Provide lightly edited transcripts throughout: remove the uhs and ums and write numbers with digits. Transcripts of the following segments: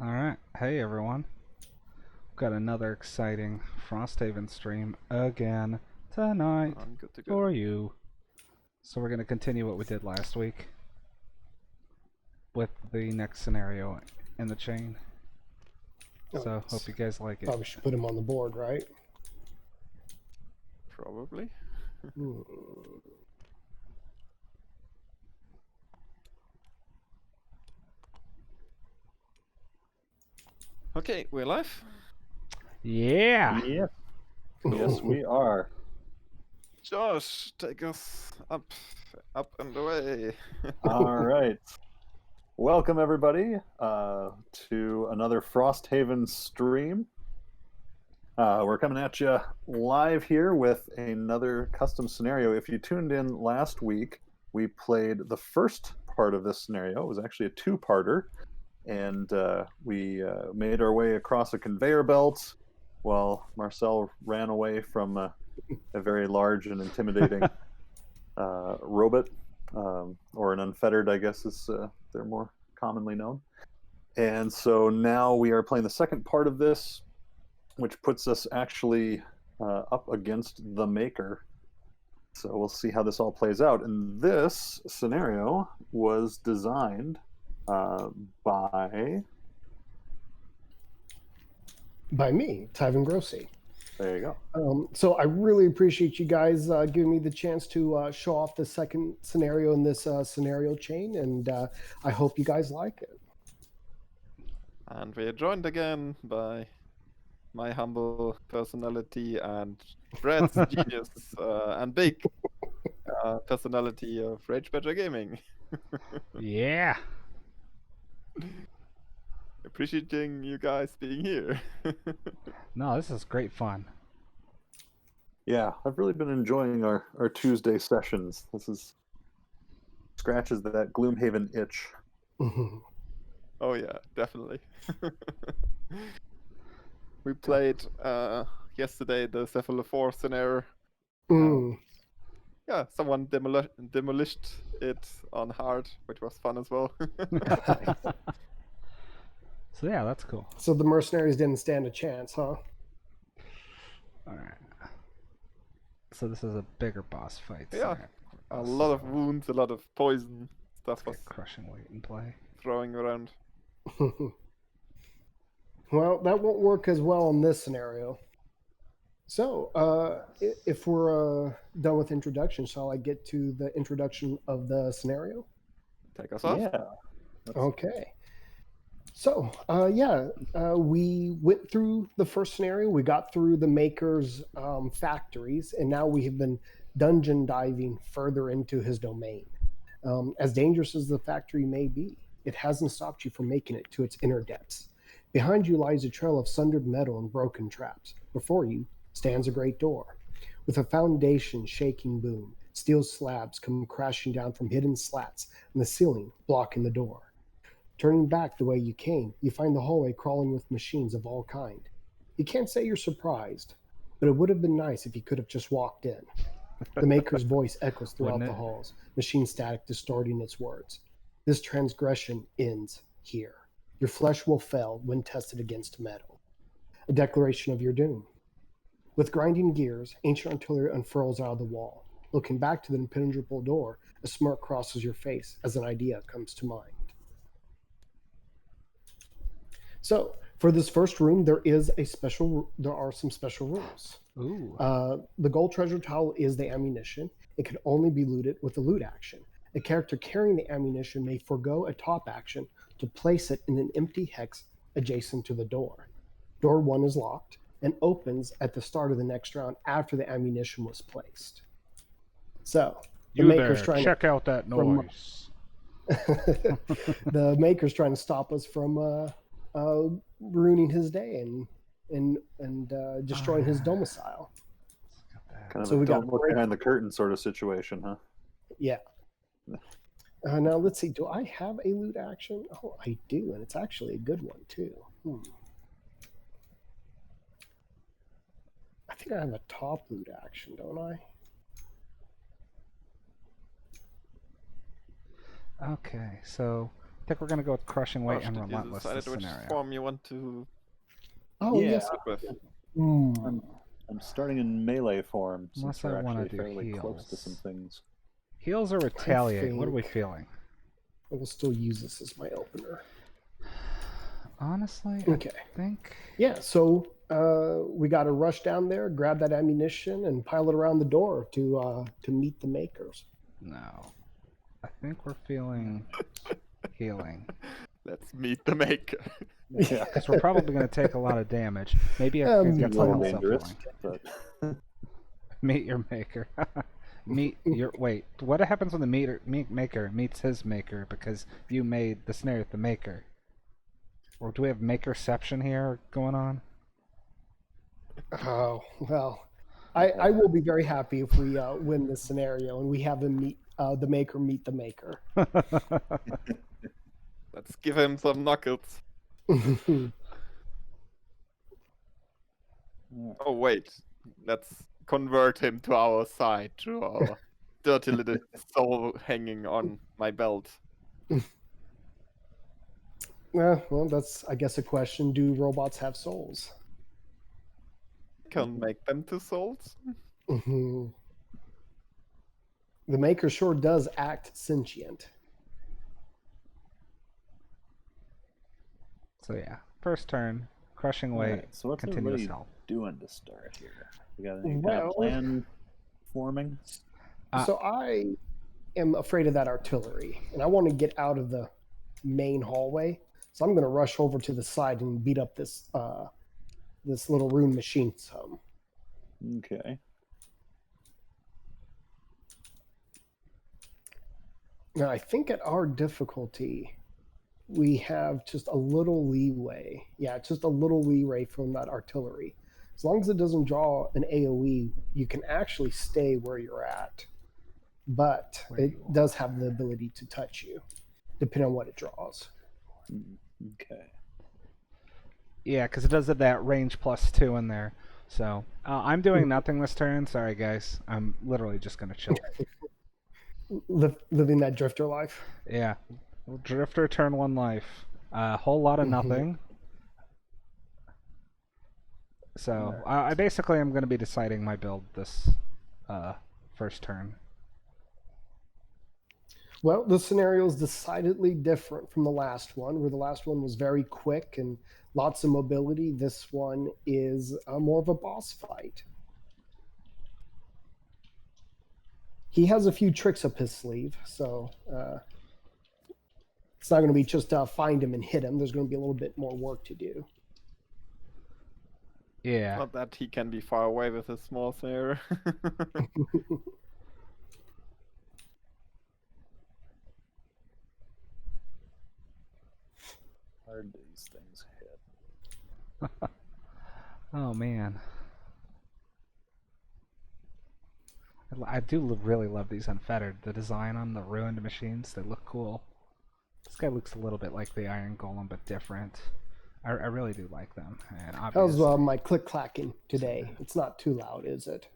Alright, hey everyone. Got another exciting Frosthaven stream again tonight I'm good to go. for you. So we're going to continue what we did last week with the next scenario in the chain. So hope you guys like it. Probably should put him on the board, right? Probably. Hmm. Okay, we're live. Yeah! Yes, yes, we are. Josh, take us up and away. All right. Welcome, everybody, to another Frosthaven stream. We're coming at you live here with another custom scenario. If you tuned in last week, we played the first part of this scenario. It was actually a two-parter, and we made our way across a conveyor belt while Marcel ran away from a very large and intimidating robot, or an unfettered, I guess is they're more commonly known. And so now we are playing the second part of this, which puts us actually up against the Maker. So we'll see how this all plays out. And this scenario was designed by me, Tyven Grossi. There you go. So I really appreciate you guys giving me the chance to show off the second scenario in this scenario chain, and I hope you guys like it. And we're joined again by my humble personality and Brad's genius and big personality of Rage Badger Gaming. Yeah! Appreciating you guys being here. No, this is great fun. Yeah, I've really been enjoying our Tuesday sessions. This is scratches that Gloomhaven itch. Oh yeah, definitely. We played yesterday the Cephalophore scenario. Yeah, someone demolished it on hard, which was fun as well. So yeah, that's cool. So the mercenaries didn't stand a chance, huh? Alright. So this is a bigger boss fight. Yeah, a lot of wounds, a lot of poison stuff was Crushing weight in play. throwing around. Well, that won't work as well in this scenario. So, if we're done with introduction, shall I get to the introduction of the scenario? Take us off. Yeah. Okay. So, we went through the first scenario. We got through the Maker's factories, and now we have been dungeon diving further into his domain. As dangerous as the factory may be, it hasn't stopped you from making it to its inner depths. Behind you lies a trail of sundered metal and broken traps. Before you stands a great door. With a foundation shaking boom, steel slabs come crashing down from hidden slats in the ceiling, blocking the door. Turning back the way you came, you find the hallway crawling with machines of all kind. You can't say you're surprised, but it would have been nice if you could have just walked in. The Maker's voice echoes throughout the halls, machine static distorting its words. This transgression ends here. Your flesh will fail when tested against metal. A declaration of your doom. With grinding gears, ancient artillery unfurls out of the wall. Looking back to the impenetrable door, a smirk crosses your face as an idea comes to mind. So, for this first room, there are some special rules. Ooh. The gold treasure tile is the ammunition. It can only be looted with a loot action. A character carrying the ammunition may forego a top action to place it in an empty hex adjacent to the door. Door 1 is locked and opens at the start of the next round after the ammunition was placed. So, the You Maker's there, trying check out that noise. the Maker's trying to stop us from ruining his day and destroying his domicile. Kind of So a we got don't look behind the curtain sort of situation, huh? Yeah. Now let's see. Do I have a loot action? Oh, I do, and it's actually a good one too. I think I have a top loot action, don't I? Okay, so think we're gonna go with crushing weight Gosh, and did you relentless decide this which scenario. form you want to Oh Yeah. yes. stick with? Mm. I'm starting in melee form Unless since we're I wanna actually do fairly close to heals. some things. Heals or retaliate? What are we think- feeling? I will still use this as my opener. Honestly, Okay. I think Yeah, so we got to rush down there, grab that ammunition, and pile it around the door to meet the makers. no. I think we're feeling healing. Let's meet the maker. Yeah. Because we're probably going to take a lot of damage. Maybe I could A get A some little health dangerous, self-healing. but Meet your maker. Meet your... Wait, what happens when the maker meets his maker because you made the snare with the maker? Or do we have makerception here going on? Oh, well, I will be very happy if we win this scenario and we have them meet the maker meet the maker. Let's give him some knuckles. Oh wait, let's convert him to our side through our dirty little soul hanging on my belt. Well, that's, I guess, a question. Do robots have souls? Can make them to souls. The maker sure does act sentient. So yeah, first turn, crushing weight, Alright, so what's continuous everybody health. doing to start here? We got any kind Well- of plan forming? So I am afraid of that artillery, and I want to get out of the main hallway. So I'm going to rush over to the side and beat up this this little rune machine some. Okay. Now I think at our difficulty, we have just a little leeway. Yeah, just a little leeway from that artillery. As long as it doesn't draw an AoE, you can actually stay where you're at. But Where it you does have the ability to touch you, depending on what it draws. Okay. Yeah, because it does have that range +2 in there. So I'm doing nothing this turn. Sorry, guys. I'm literally just gonna chill. Living that drifter life. Yeah, Drifter turn 1 life. A whole lot of nothing. So I basically am gonna be deciding my build this first turn. Well, the scenario is decidedly different from the last one, where the last one was very quick and lots of mobility. This one is more of a boss fight. He has a few tricks up his sleeve, so it's not going to be just find him and hit him. There's going to be a little bit more work to do. Yeah. Not that he can be far away with a small snare. Hard these things hit. Oh man. I do really love these unfettered. The design on the ruined machines, they look cool. This guy looks a little bit like the Iron Golem, but different. I really do like them. And How's obviously, my click clacking today? It's not too loud, is it?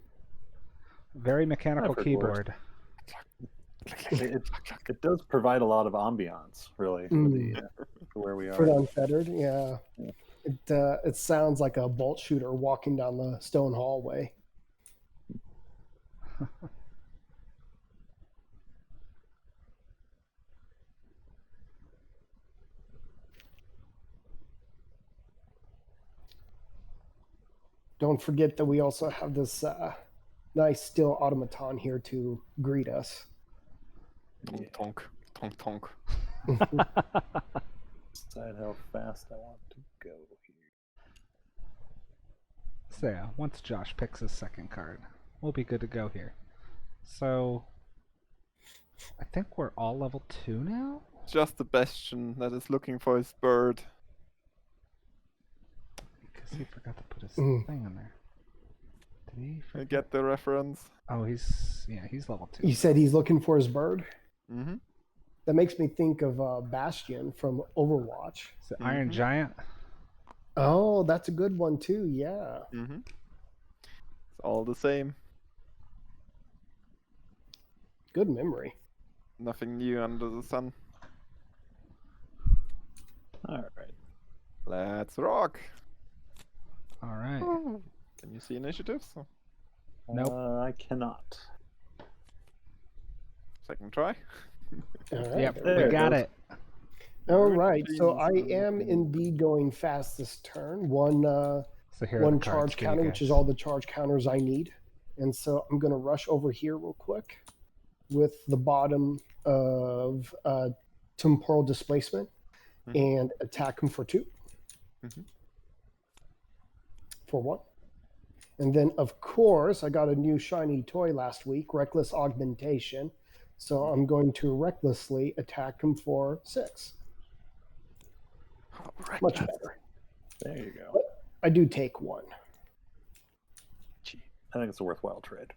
very mechanical I've heard keyboard. It does provide a lot of ambiance, really, for where we are. For the unfettered, yeah. It sounds like a bolt shooter walking down the stone hallway. Don't forget that we also have this nice steel automaton here to greet us. Tonk tonk tonk tonk. Decide how fast I want to go here. So yeah, once Josh picks his second card, we'll be good to go here. So I think we're all level 2 now? Just the Bastion that is looking for his bird. Because he forgot to put his thing in there. Did he You forget? get the reference? Oh, he's level 2. You said he's looking for his bird? Mm-hmm. That makes me think of Bastion from Overwatch. Is it Iron Giant? Oh, that's a good one too, yeah. Mm-hmm. It's all the same. Good memory. Nothing new under the sun. All right. Let's rock. All right. Can you see initiatives? Nope. I cannot. Second try. All right. Yep, there we we go. got it. All right. So I am indeed going fast this turn. One So here are the one cards charge for you counter, which is guys. all the charge counters I need. And so I'm going to rush over here real quick with the bottom of temporal displacement and attack him for 2. Mhm. For 1. And then, of course, I got a new shiny toy last week, Reckless Augmentation. So I'm going to recklessly attack him for 6. Alright. Much better. There you go. But I do take 1. Gee, I think it's a worthwhile trade.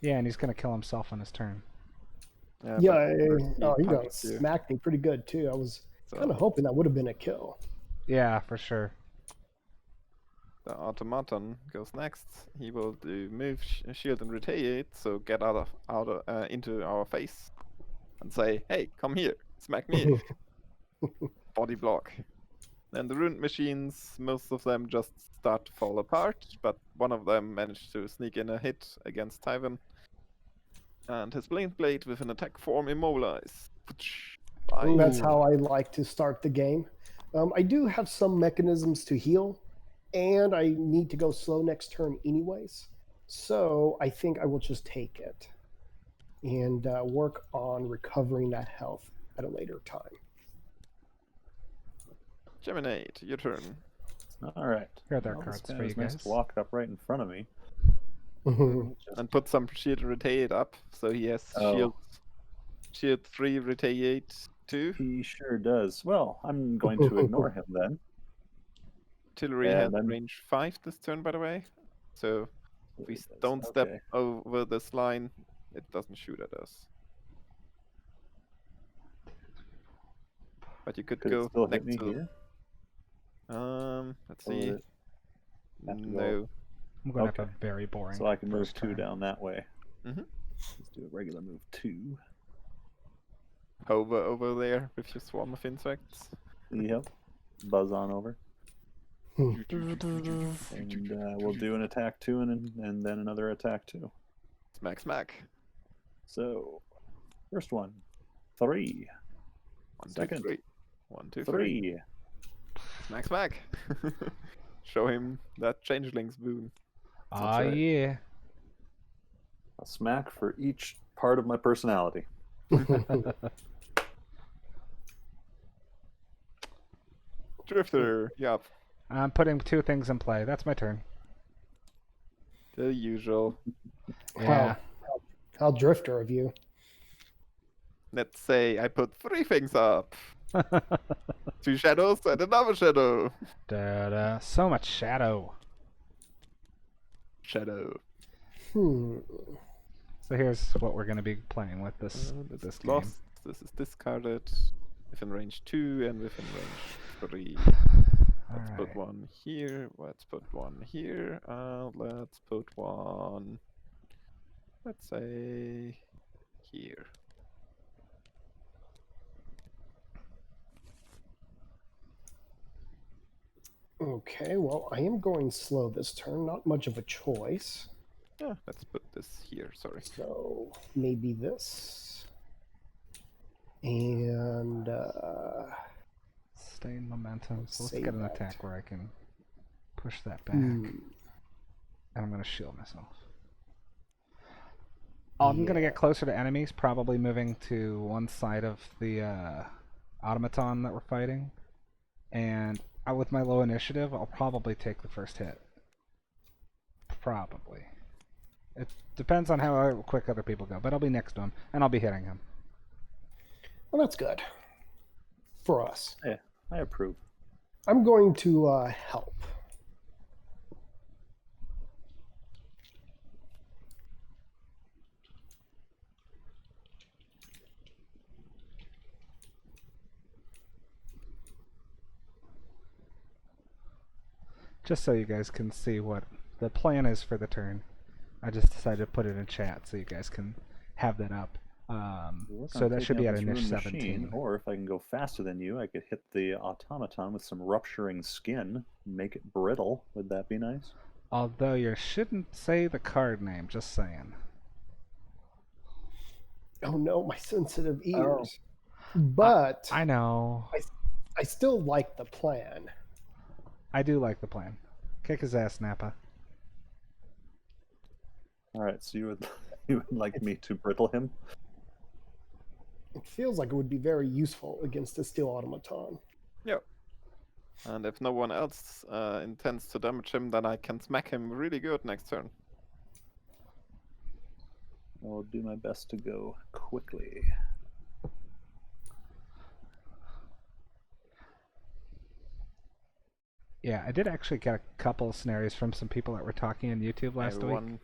Yeah, and he's gonna kill himself on his turn. Yeah, Yeah, but first he he got punches you, smacked me pretty good, too. I was so kind of hoping that would have been a kill. Yeah, for sure. the automaton goes next. He will do move, shield, and retaliate. So get into our face and say, "Hey, come here, smack me." Body block. Then the rune machines, most of them just start to fall apart, but one of them managed to sneak in a hit against Tyven. And his blade blade with an attack form immobilize. And that's Ooh. how I like to start the game. I do have some mechanisms to heal, and I need to go slow next turn anyways. So I think I will just take it and work on recovering that health at a later time. Geminate, your turn. All right. Here are their Well, cards this guy for you is nice guys. blocked up right in front of me. And put some shield and retaliate up, so he has Oh. shield 3, retaliate 2. He sure does. Well, I'm going to ignore him then. Artillery And has then- range 5 this turn, by the way. So if we It does, don't step okay. over this line, it doesn't shoot at us. But you could Could go it still hit next me to. here? Let's Or would see. it have to go No. I'm gonna have Okay. a very boring. So I can move first 2 turn. down that way. Mhm. Let's do a regular move 2. Hover over there with your swarm of insects. Yep. Buzz on over. Hmm. And we'll do an attack 2 and then another attack 2. Smack, smack. So, first one, 3. 1, 2, Second. 3. 1, 2, 3. 3. Smack, smack. Show him that changeling's boon. Ah, right. yeah. A smack for each part of my personality. Drifter, yup. I'm putting 2 things in play. That's my turn. The usual. Yeah. How drifter of you. Let's say I put 3 things up. 2 shadows and another shadow. Da-da. So much shadow. Shadow. Hmm. So here's what we're gonna be playing with this This this is game. lost. This is discarded. Within range 2 and within range 3. Let's put Alright. one here. Let's put one here. Let's put one. Let's say here. Okay, well, I am going slow this turn. Not much of a choice. Yeah, let's put this here. Sorry. So maybe this. And Sustain momentum. So let's Save get an that. attack where I can push that back. hmm, And I'm gonna shield myself. I'm gonna get closer to enemies, probably moving to one side of the automaton that we're fighting. And with my low initiative, I'll probably take the first hit. Probably. It depends on how quick other people go, but I'll be next to him, and I'll be hitting him. well, that's good for us. Yeah, I approve. I'm going to help. Just so you guys can see what the plan is for the turn. I just decided to put it in chat so you guys can have that up. Work So on that should taking be out at this initial ruined machine, 17. or if I can go faster than you, I could hit the automaton with some rupturing skin, make it brittle. Would that be nice? Although you shouldn't say the card name, just saying. Oh no, my sensitive Oh. ears. But I know. I still like the plan. I do like the plan. Kick his ass, Nappa. All right, so you would like me to brittle him? It feels like it would be very useful against a steel automaton. Yep. And if no one else intends to damage him, then I can smack him really good next turn. I'll do my best to go quickly. Yeah, I did actually get a couple of scenarios from some people that were talking on YouTube last week. Everyone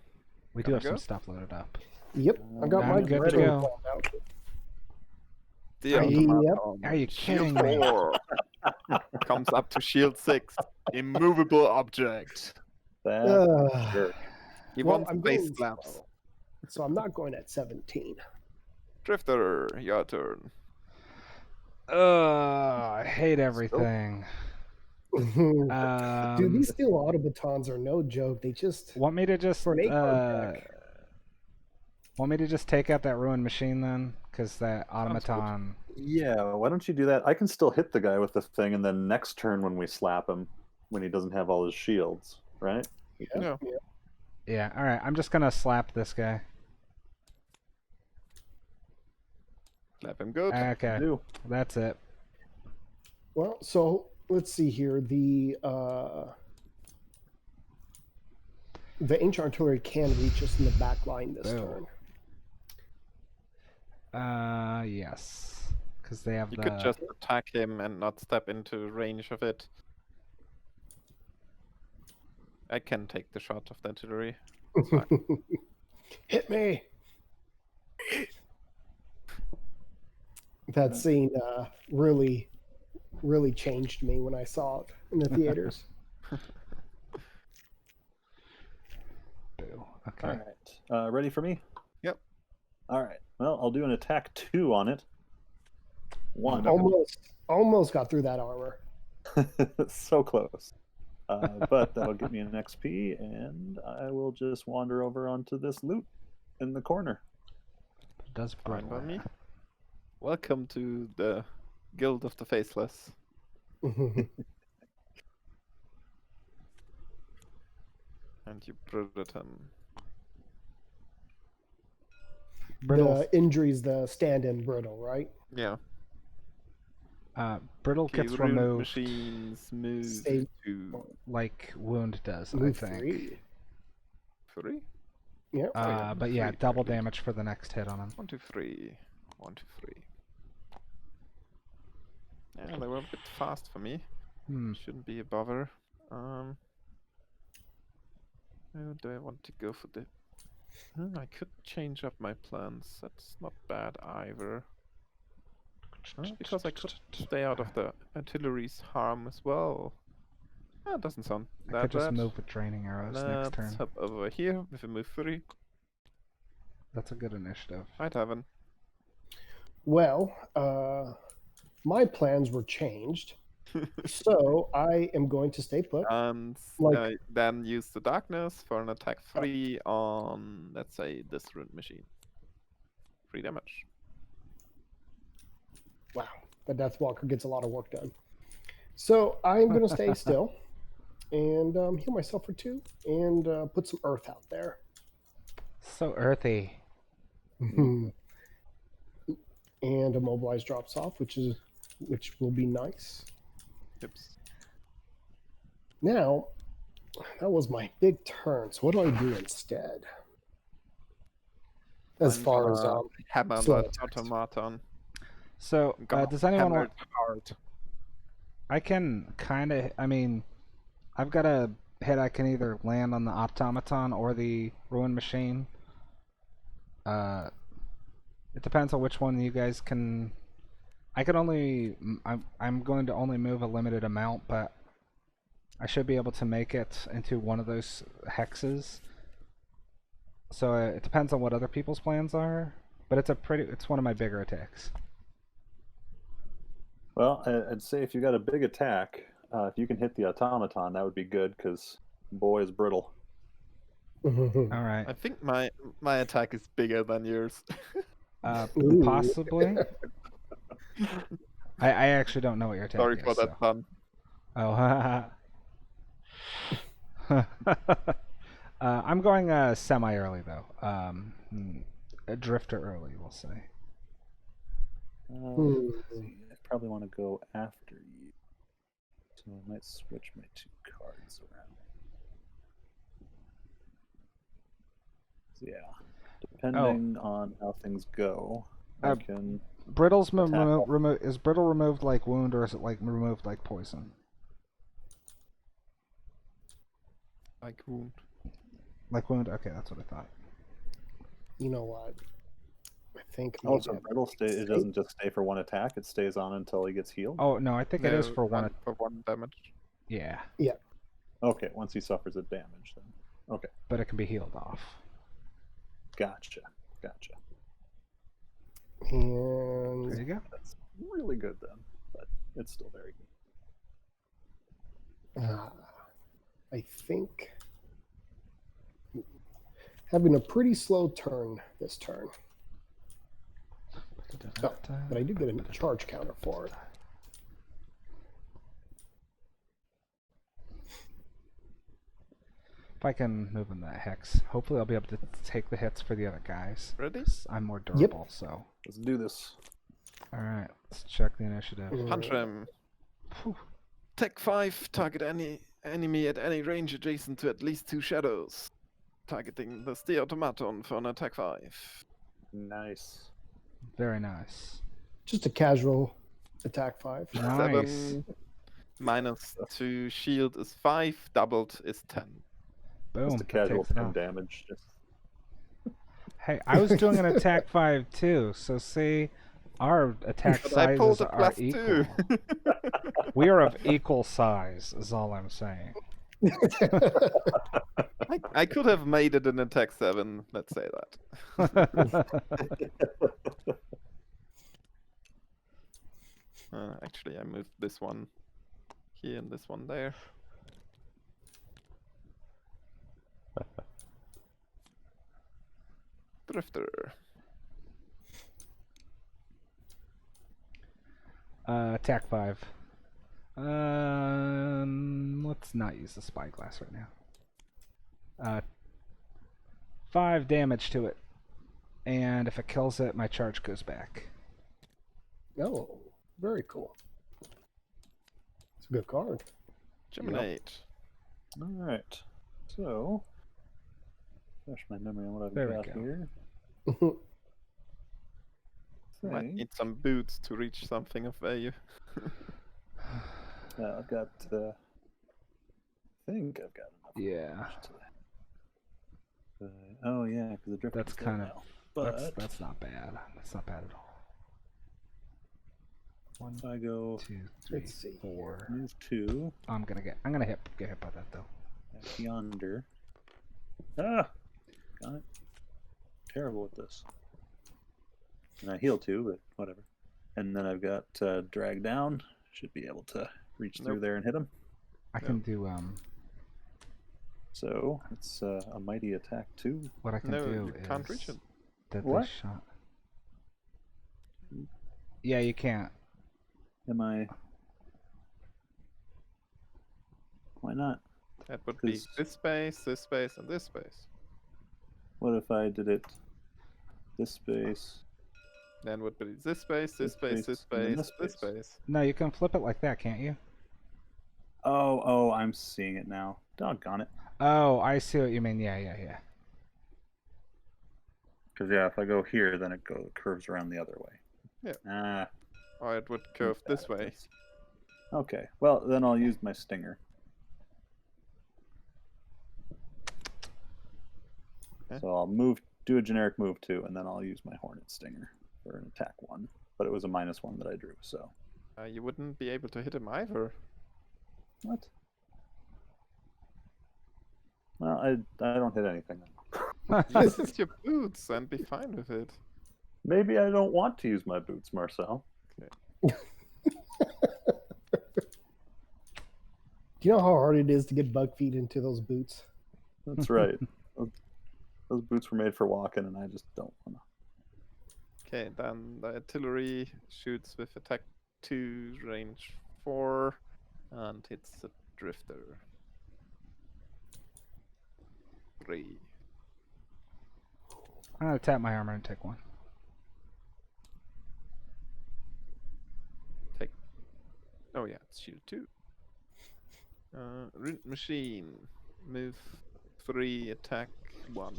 We do gonna have some go? stuff loaded up. Yep, I got I'm my good to brittle go. planned out. The Yep. automaton. Are you Shield kidding me? 4 comes up to shield 6. Immovable object. That Uh, jerk. He well, wants I'm face going slaps. slow, so I'm not going at 17. Drifter, your turn. I hate everything. Dude, Um, these steel automatons are no joke. They just want me to just for an 8-card deck. want me to just take out that ruined machine then? Because that Sounds good. automaton. Yeah, why don't you do that? I can still hit the guy with the thing, and then next turn when we slap him, when he doesn't have all his shields, right? Yeah. Yeah. All right. I'm just gonna slap this guy. Slap him good. Okay. Do. That's it. Well, so let's see here. The ancient artillery can reach us in the back line this Boom. turn. Yes. Because they have You the. could just attack him and not step into range of it. I can take the shot of the artillery. Hit me. That scene really changed me when I saw it in the theaters. Boo. Okay. All right. Ready for me? Yep. All right. Well, I'll do an attack 2 on it. 1. Almost got through that armor. So close. But that'll give me an XP, and I will just wander over onto this loot in the corner. It does Fine by brittle. me. Welcome to the Guild of the Faceless. And you brittled him. Brittle. The injury's the stand-in brittle, right? Yeah. Brittle Okay, gets ruined removed machines move Save- to like wound does. Move I think. 3. 3. Yeah. But yeah, Three, double very good. damage for the next hit on him. 1, 2, 3. 1, 2, 3. Yeah, they were a bit fast for me. Shouldn't be a bother. Do I want to go for the... I could change up my plans. That's not bad either. Because I could stay out of the artillery's harm as well. That doesn't sound I that could just bad. move with draining arrows next turn. Let's hop over here with a move 3. That's a good initiative. Hi, Tavin. Well, my plans were changed, so I am going to stay put. And Like- then use the darkness for an attack 3 on, let's say, this ruined machine. 3 damage. Wow, the Deathwalker gets a lot of work done. So I'm going to stay still and heal myself for 2 and put some earth out there. So earthy. And immobilize drops off, which will be nice. Oops. Now, that was my big turn. So what do I do instead? As I'm far as gonna hammer slow that attacks. automaton. So I'm gonna does anyone hammer want? it hard? I can kind of. I mean, I've got a hit. I can either land on the automaton or the ruined machine. It depends on which one you guys can. I could only. I'm going to only move a limited amount, but I should be able to make it into one of those hexes. So it depends on what other people's plans are. But it's one of my bigger attacks. Well, I'd say if you got a big attack, if you can hit the automaton, that would be good because boy is brittle. All right. I think my attack is bigger than yours. Ooh. Possibly. I actually don't know what your attack Sorry is. for that so. pun. Oh. I'm going semi-early though. A drifter early, we'll say. Let's see, I probably want to go after you, so I might switch my 2 cards around. So yeah, depending on how things go, I can. Brittle's attack is brittle removed like wound, or is it like removed like poison? Like wound. Like wound. Okay, that's what I thought. You know what? I think maybe Also, brittle it doesn't just stay for 1 attack; it stays on until he gets healed. Oh no, I think it is for one. For 1 damage. Yeah. Okay, once he suffers a damage, then. Okay, But it can be healed off. gotcha. And There you go. That's really good then, but it's still very good. I think having a pretty slow turn this turn. Oh, but I do get a charge counter for it. If I can move in that hex, hopefully I'll be able to take the hits for the other guys. Ready? I'm more durable, so. Let's do this. All right, let's check the initiative. Punch him. Whew. Tech 5. Target any enemy at any range adjacent to at least 2 shadows. Targeting the steel automaton for an attack 5. Nice. Very nice. Just a casual attack 5. Nice. 7 minus 2 shield is 5. Doubled is 10. Boom. Just a that casual takes it 10 off. damage. Just Hey, I was doing an attack 5 too, so see, our attack But I pulled sizes a are +2. equal. We are of equal size, is all I'm saying. I could have made it an attack 7, let's say that. Actually, I moved this one here and this one there. Drifter. Attack 5. Let's not use the spyglass right now. 5 damage to it. And if it kills it, my charge goes back. Oh, very cool. It's a good card. Geminate. all right. So, refresh my memory on what I've There we got go. here. Might Say, need some boots to reach something of value. yeah, I've got. I think I've got enough. Yeah. Oh yeah, because the drift. That's kind of. now. But That's not bad. That's not bad at all. 1, if I go 2, 3, Let's see 4. move 2 I'm gonna get hit by that though. back yonder. Ah, got it. Terrible with this. And I heal 2, but whatever. And then I've got drag down. Should be able to reach through Nope. there and hit him. I can do So it's a mighty attack 2. what I can No, do you is can't reach it. deadly What? shot. Yeah, you can't. Am I? Why not? That would be 'Cause- this space, and this space. What if I did it this space? Then would be this space, this This space, this space, and then space, this this space. space. No, you can flip it like that, can't you? Oh, I'm seeing it now. Doggone it. Oh, I see what you mean. Yeah. Because yeah, if I go here, then it curves around the other way. Yeah. Ah. Or it would curve this way. Okay. Well, then I'll use my stinger. Okay. So I'll do a generic move 2, and then I'll use my hornet stinger for an attack 1. But it was a -1 that I drew. So You wouldn't be able to hit him either. what? Well, I don't hit anything. Use your boots and be fine with it. Maybe I don't want to use my boots, Marcel. Do you know how hard it is to get bug feet into those boots? That's right. Those boots were made for walking, and I just don't want to. Okay, then the artillery shoots with attack 2, range 4, and hits the drifter. 3. I'm gonna tap my armor and take one. Oh yeah, it's shield 2. Rune machine. Move 3, attack 1.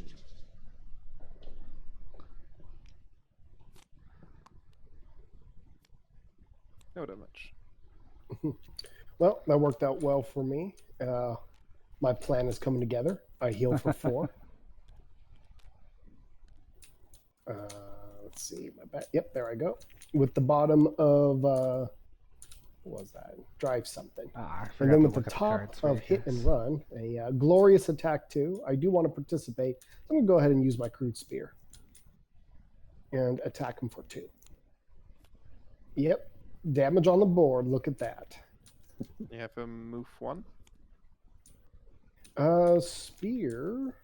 No damage. Well, that worked out well for me. My plan is coming together. I heal for 4. Let's see. My back. Yep, there I go. With the bottom of what was that? Drive something. Ah, I And forgot then to with the look at top cards for of you hit and guys. run, a glorious attack 2. I do want to participate. I'm gonna go ahead and use my crude spear and attack him for 2. Yep, damage on the board. Look at that. You have a move 1. Spear.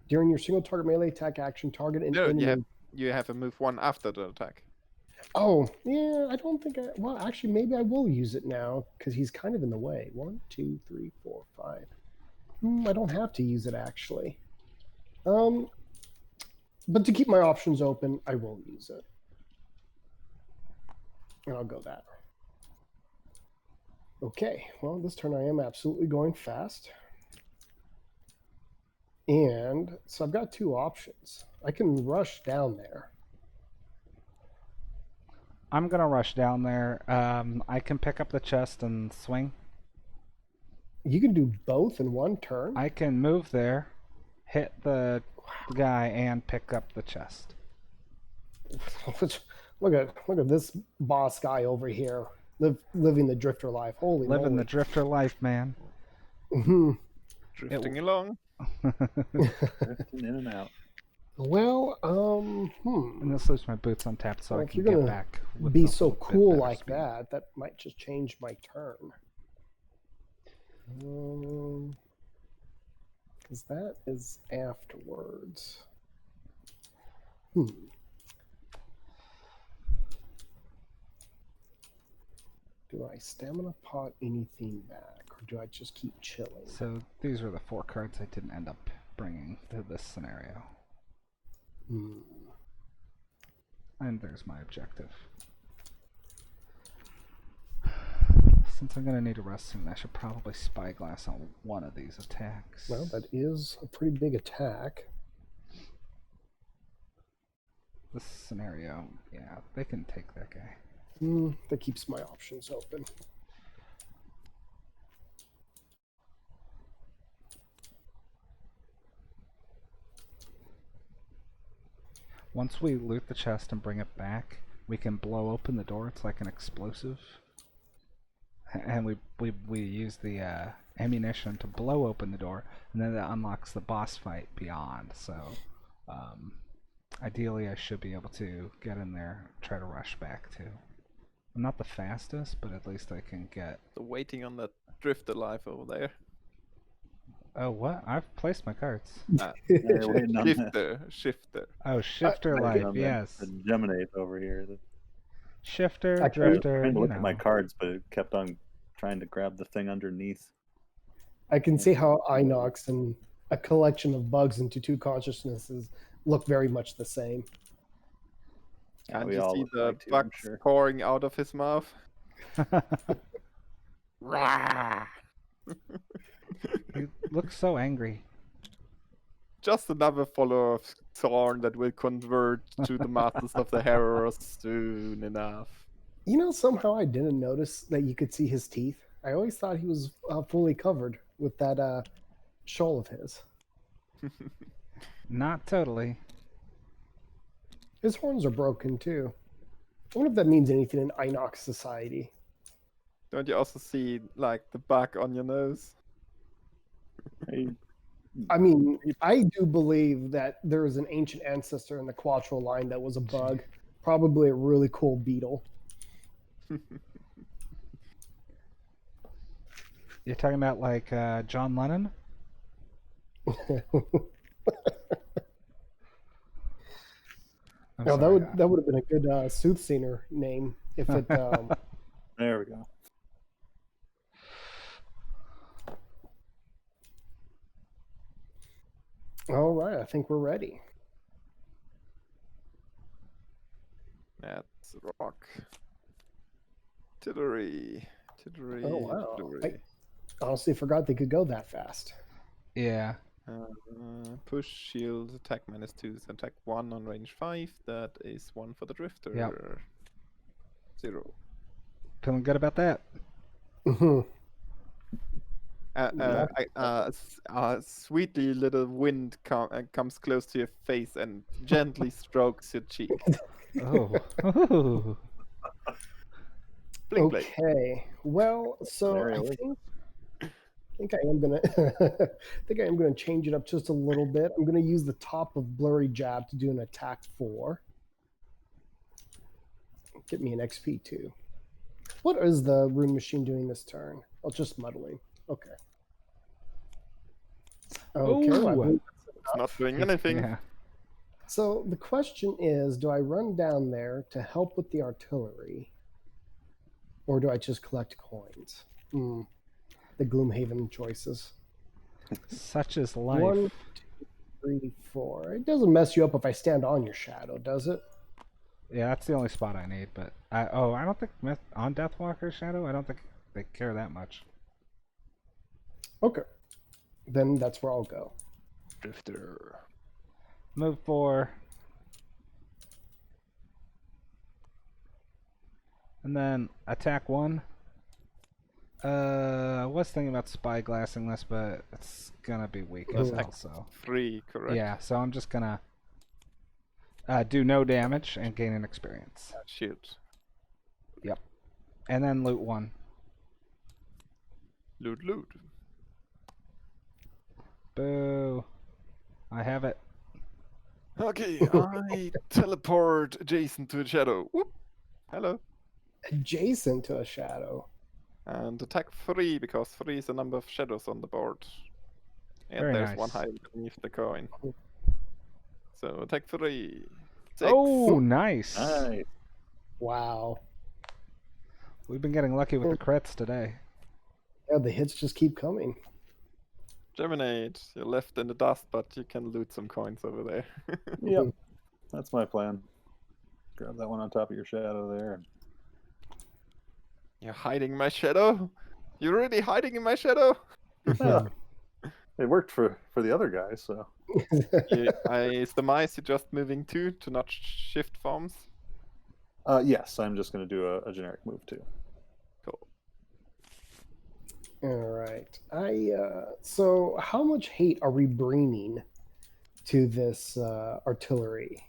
During your single target melee attack action, target an No, enemy. you have a move 1 after the attack. Oh, yeah, I don't think I. Well, actually, maybe I will use it now because he's kind of in the way. 1, 2, 3, 4, 5. I don't have to use it actually. But to keep my options open, I will use it. And I'll go that. Okay, well, this turn I am absolutely going fast. And so I've got 2 options. I can rush down there. I'm gonna rush down there. I can pick up the chest and swing. You can do both in one turn. I can move there, hit the guy, and pick up the chest. look at this boss guy over here, living the drifter life. Holy Living moly. the drifter life, man. Mhm. Drifting along. Drifting in and out. Well, And this leaves my boots untapped so Well, I if can you're get gonna back with be a so bit cool better like speed. that might just change my turn. Because that is afterwards. Do I stamina pot anything back, or do I just keep chilling? So these are the 4 cards I didn't end up bringing to this scenario. And there's my objective. Since I'm going to need a rest soon, I should probably spyglass on one of these attacks. Well, that is a pretty big attack. This scenario, yeah, they can take that guy. That keeps my options open. Once we loot the chest and bring it back, we can blow open the door. It's like an explosive. And we use the ammunition to blow open the door, and then that unlocks the boss fight beyond. So, ideally, I should be able to get in there, try to rush back too. I'm not the fastest, but at least I can get. So waiting on that drifter life over there. Oh, what? I've placed my cards. They're waiting on the, Shifter. Oh, shifter waiting life, on yes. the Geminate over here. Shifter, Actually, I was drifter, trying to you look at my know. cards, but it kept on trying to grab the thing underneath. I can see how Inox and a collection of bugs into 2 consciousnesses look very much the same. Can't we you all see look the like to, I'm bugs sure. pouring out of his mouth? Rah! He looks so angry. Just another follower of Thorn that will convert to the Masters of the Horrors soon enough. You know, somehow I didn't notice that you could see his teeth. I always thought he was fully covered with that shawl of his. Not totally. His horns are broken too. I wonder if that means anything in Inox society. Don't you also see, like, the bug on your nose? Hey, I mean, I do believe that there is an ancient ancestor in the Quattro line that was a bug, probably a really cool beetle. You're talking about like John Lennon? I'm No, sorry. that would have been a good soothsayer name if it. There we go. All right, I think we're ready. That's rock. Tillery. Tillery. Oh wow! Tillery. I honestly forgot they could go that fast. Yeah. Push, shield, attack -2, attack 1 on range 5. That is 1 for the drifter. Yep. 0. Feeling good about that. Sweetly little wind comes close to your face and gently strokes your cheek. Oh. Ooh. Blink, blink. Okay. Well, so Very I weak. think I am gonna change it up just a little bit. I'm gonna use the top of Blurry Jab to do an attack 4. Get me an XP too. What is the rune machine doing this turn? Oh, just muddling. Okay. Okay. Well, I Ooh. believe It's not doing anything. Yeah. so the question is, do I run down there to help with the artillery? Or do I just collect coins? The Gloomhaven choices. Such is life. 1, 2, 3, 4. It doesn't mess you up if I stand on your shadow, does it? Yeah, that's the only spot I need. But I don't think on Deathwalker's shadow, I don't think they care that much. Okay. Then that's where I'll go. Drifter. Move 4. And then attack 1. I was thinking about spyglassing this, but it's gonna be weak as hell. So 3, correct? yeah, so I'm just gonna do no damage and gain an experience. Shoot. Yep. And then loot 1. Loot, loot. Boo. I have it. Okay, I teleport Jason to a shadow. Whoop. Hello. Adjacent to a shadow. And attack 3, because 3 is the number of shadows on the board. And Very there's nice. one hiding beneath the coin. So attack 3. 6. Oh, nice. Nice. Wow. We've been getting lucky with the crits today. Yeah, the hits just keep coming. Germinate. You're left in the dust, but you can loot some coins over there. Yep. That's my plan. Grab that one on top of your shadow there. And... You're hiding in my shadow? You're really hiding in my shadow? Well, it worked for the other guys, so. Is the mice just moving to not shift forms? Yes, I'm just going to do a generic move too. Cool. All right. So how much hate are we bringing to this artillery?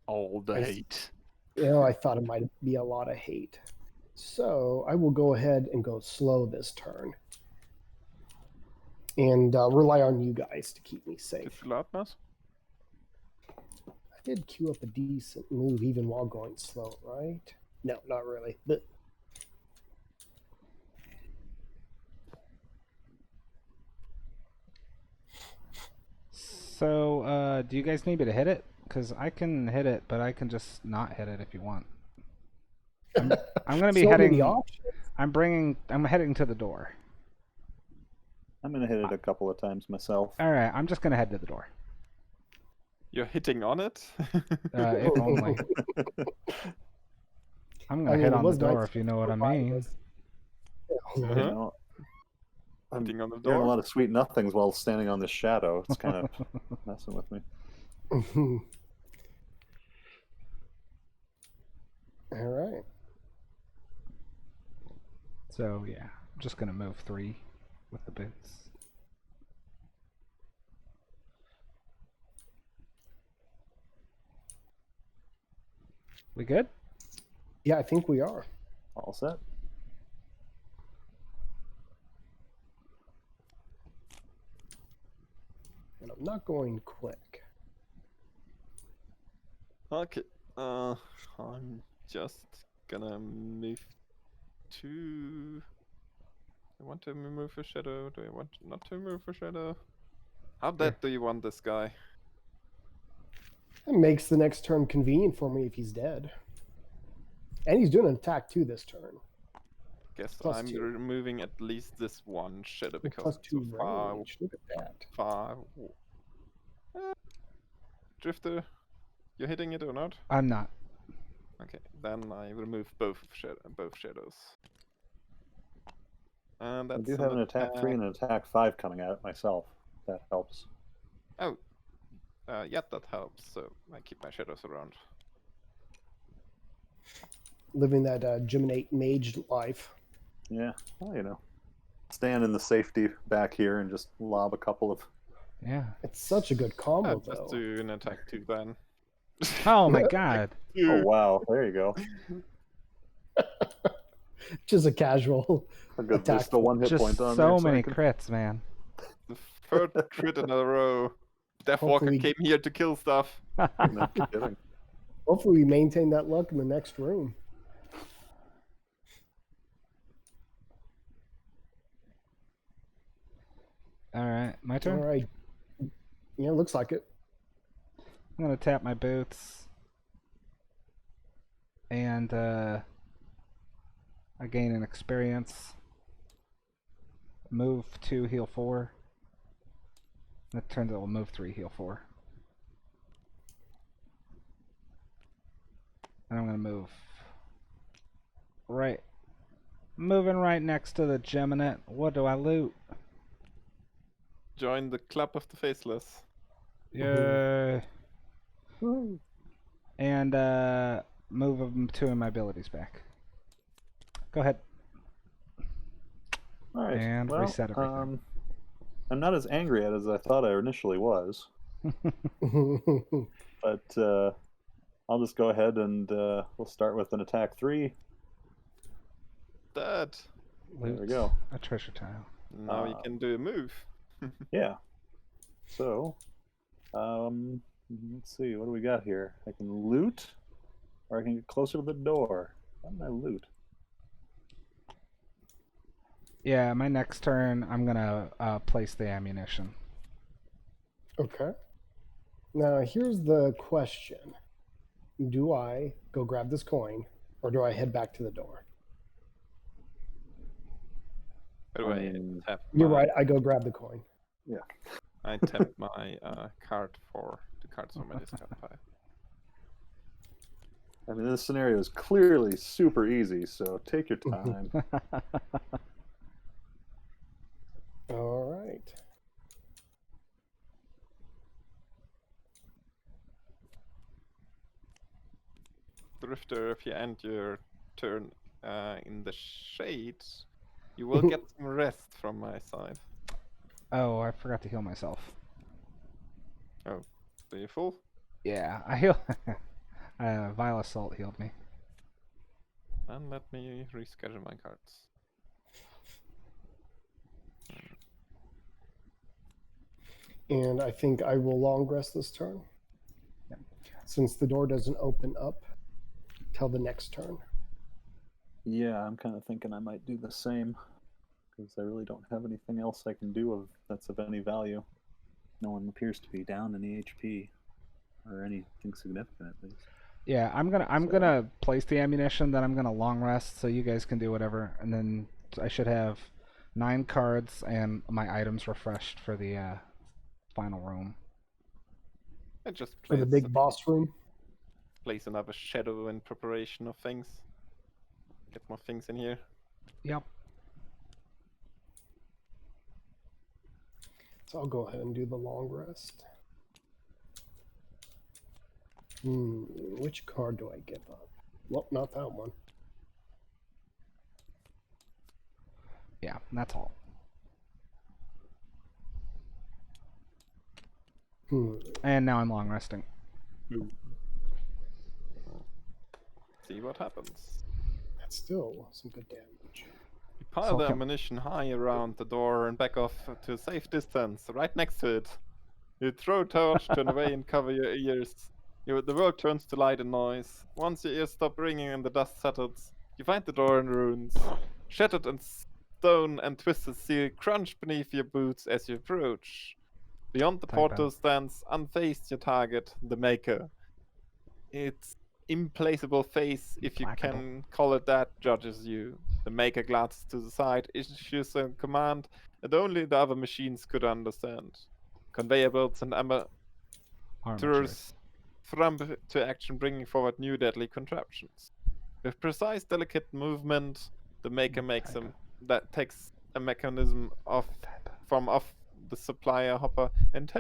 All the I- hate. I thought it might be a lot of hate. So I will go ahead and go slow this turn. And rely on you guys to keep me Did safe. you loudness? I did queue up a decent move even while going slow, right? No, not really. But So, do you guys need me to hit it? Because I can hit it, but I can just not hit it if you want. I'm going to be so many heading. options. I'm heading to the door. I'm going to hit it a couple of times myself. All right, I'm just going to head to the door. You're hitting on it? If only. I'm going to hit it on the was door nice if you know what I to provide mean. us. You Uh-huh. know, I'm Hitting on the hearing a door? lot of sweet nothings while standing on this shadow. It's kind of messing with me. All right. So yeah, I'm just going to move 3 with the boots. We good? Yeah, I think we are. All set. not going quick. Okay. I'm just gonna move to. I want to remove a shadow. Do I want not to remove a shadow? How dead do you want this guy? It makes the next turn convenient for me if he's dead. And he's doing an attack too this turn. Guess Plus I'm 2. removing at least this one shadow With because plus it's so 2 far. range. Look at that. Far. Drifter, you're hitting it or not? I'm not. Okay, then I remove both shadows. And I that's do have an attack 3 and an attack 5 coming at it myself. That helps. Oh, yeah, that helps. So I keep my shadows around. Living that Geminate mage life. Yeah, well, you know. Stand in the safety back here and just lob a couple of. Yeah. It's such a good combo, Just though. do an attack 2 then. Oh my god. Oh, wow. There you go. Just a casual Good. attack. There's still one hit Just point on so there. many I can... crits, man. The third crit in a row. Deathwalker Hopefully- came here to kill stuff. No kidding. Hopefully, we maintain that luck in the next room. All right, my turn. All right. Yeah, looks like it. I'm gonna tap my boots, and I gain an experience. Move 2, heal 4. That turns out we'll move 3, heal 4. And I'm gonna move right. Moving right next to the Geminate. What do I loot? Join the Club of the Faceless. Yeah. And move 2 of my abilities back. Go ahead. All right. And well, reset everything. I'm not as angry at it as I thought I initially was, but I'll just go ahead and we'll start with an attack 3. Dead. Loot we go. a treasure tile. Now you can do a move. Yeah. So, let's see. What do we got here? I can loot, or I can get closer to the door. How did I loot? Yeah, my next turn, I'm gonna place the ammunition. Okay. Now, here's the question. Do I go grab this coin, or do I head back to the door? By the way, mean, You're right, I go grab the coin. Yeah. I tapped my card for the cards on my discard pile. I mean, this scenario is clearly super easy, so take your time. All right. Drifter, if you end your turn in the shades, you will get some rest from my side. Oh, I forgot to heal myself. Oh, so you full? Yeah, I heal. Vile Assault healed me. And let me reschedule my cards. And I think I will long rest this turn. Yep. Since the door doesn't open up till the next turn. Yeah, I'm kind of thinking I might do the same, because I really don't have anything else I can do that's of any value. No one appears to be down any HP, or anything significant at least. Yeah, I'm gonna place the ammunition, then I'm gonna long rest so you guys can do whatever, and then I should have 9 cards and my items refreshed for the final room. I just For the big boss room. place another shadow in preparation of things. Get more things in here. Yep. So I'll go ahead and do the long rest. Which card do I give up? Well, not that one. Yeah, that's all. And now I'm long resting. See what happens. That's still some good damage. You pile the Okay. ammunition high around the door and back off to a safe distance, right next to it. You throw a torch, turn away, and cover your ears. The world turns to light and noise. Once your ears stop ringing and the dust settles, you find the door in ruins. Shattered and stone and twisted steel crunch beneath your boots as you approach. Beyond the Typo. portal stands unfazed your target, the Maker. Its implacable face, if you Implacable. can call it that, judges you. The Maker glances to the side, issues a command that only the other machines could understand. Conveyor belts and Armatures. armatures thrum to action, bringing forward new deadly contraptions. With precise, delicate movement, the Maker makes Typo. that takes a mechanism from off the supplier hopper and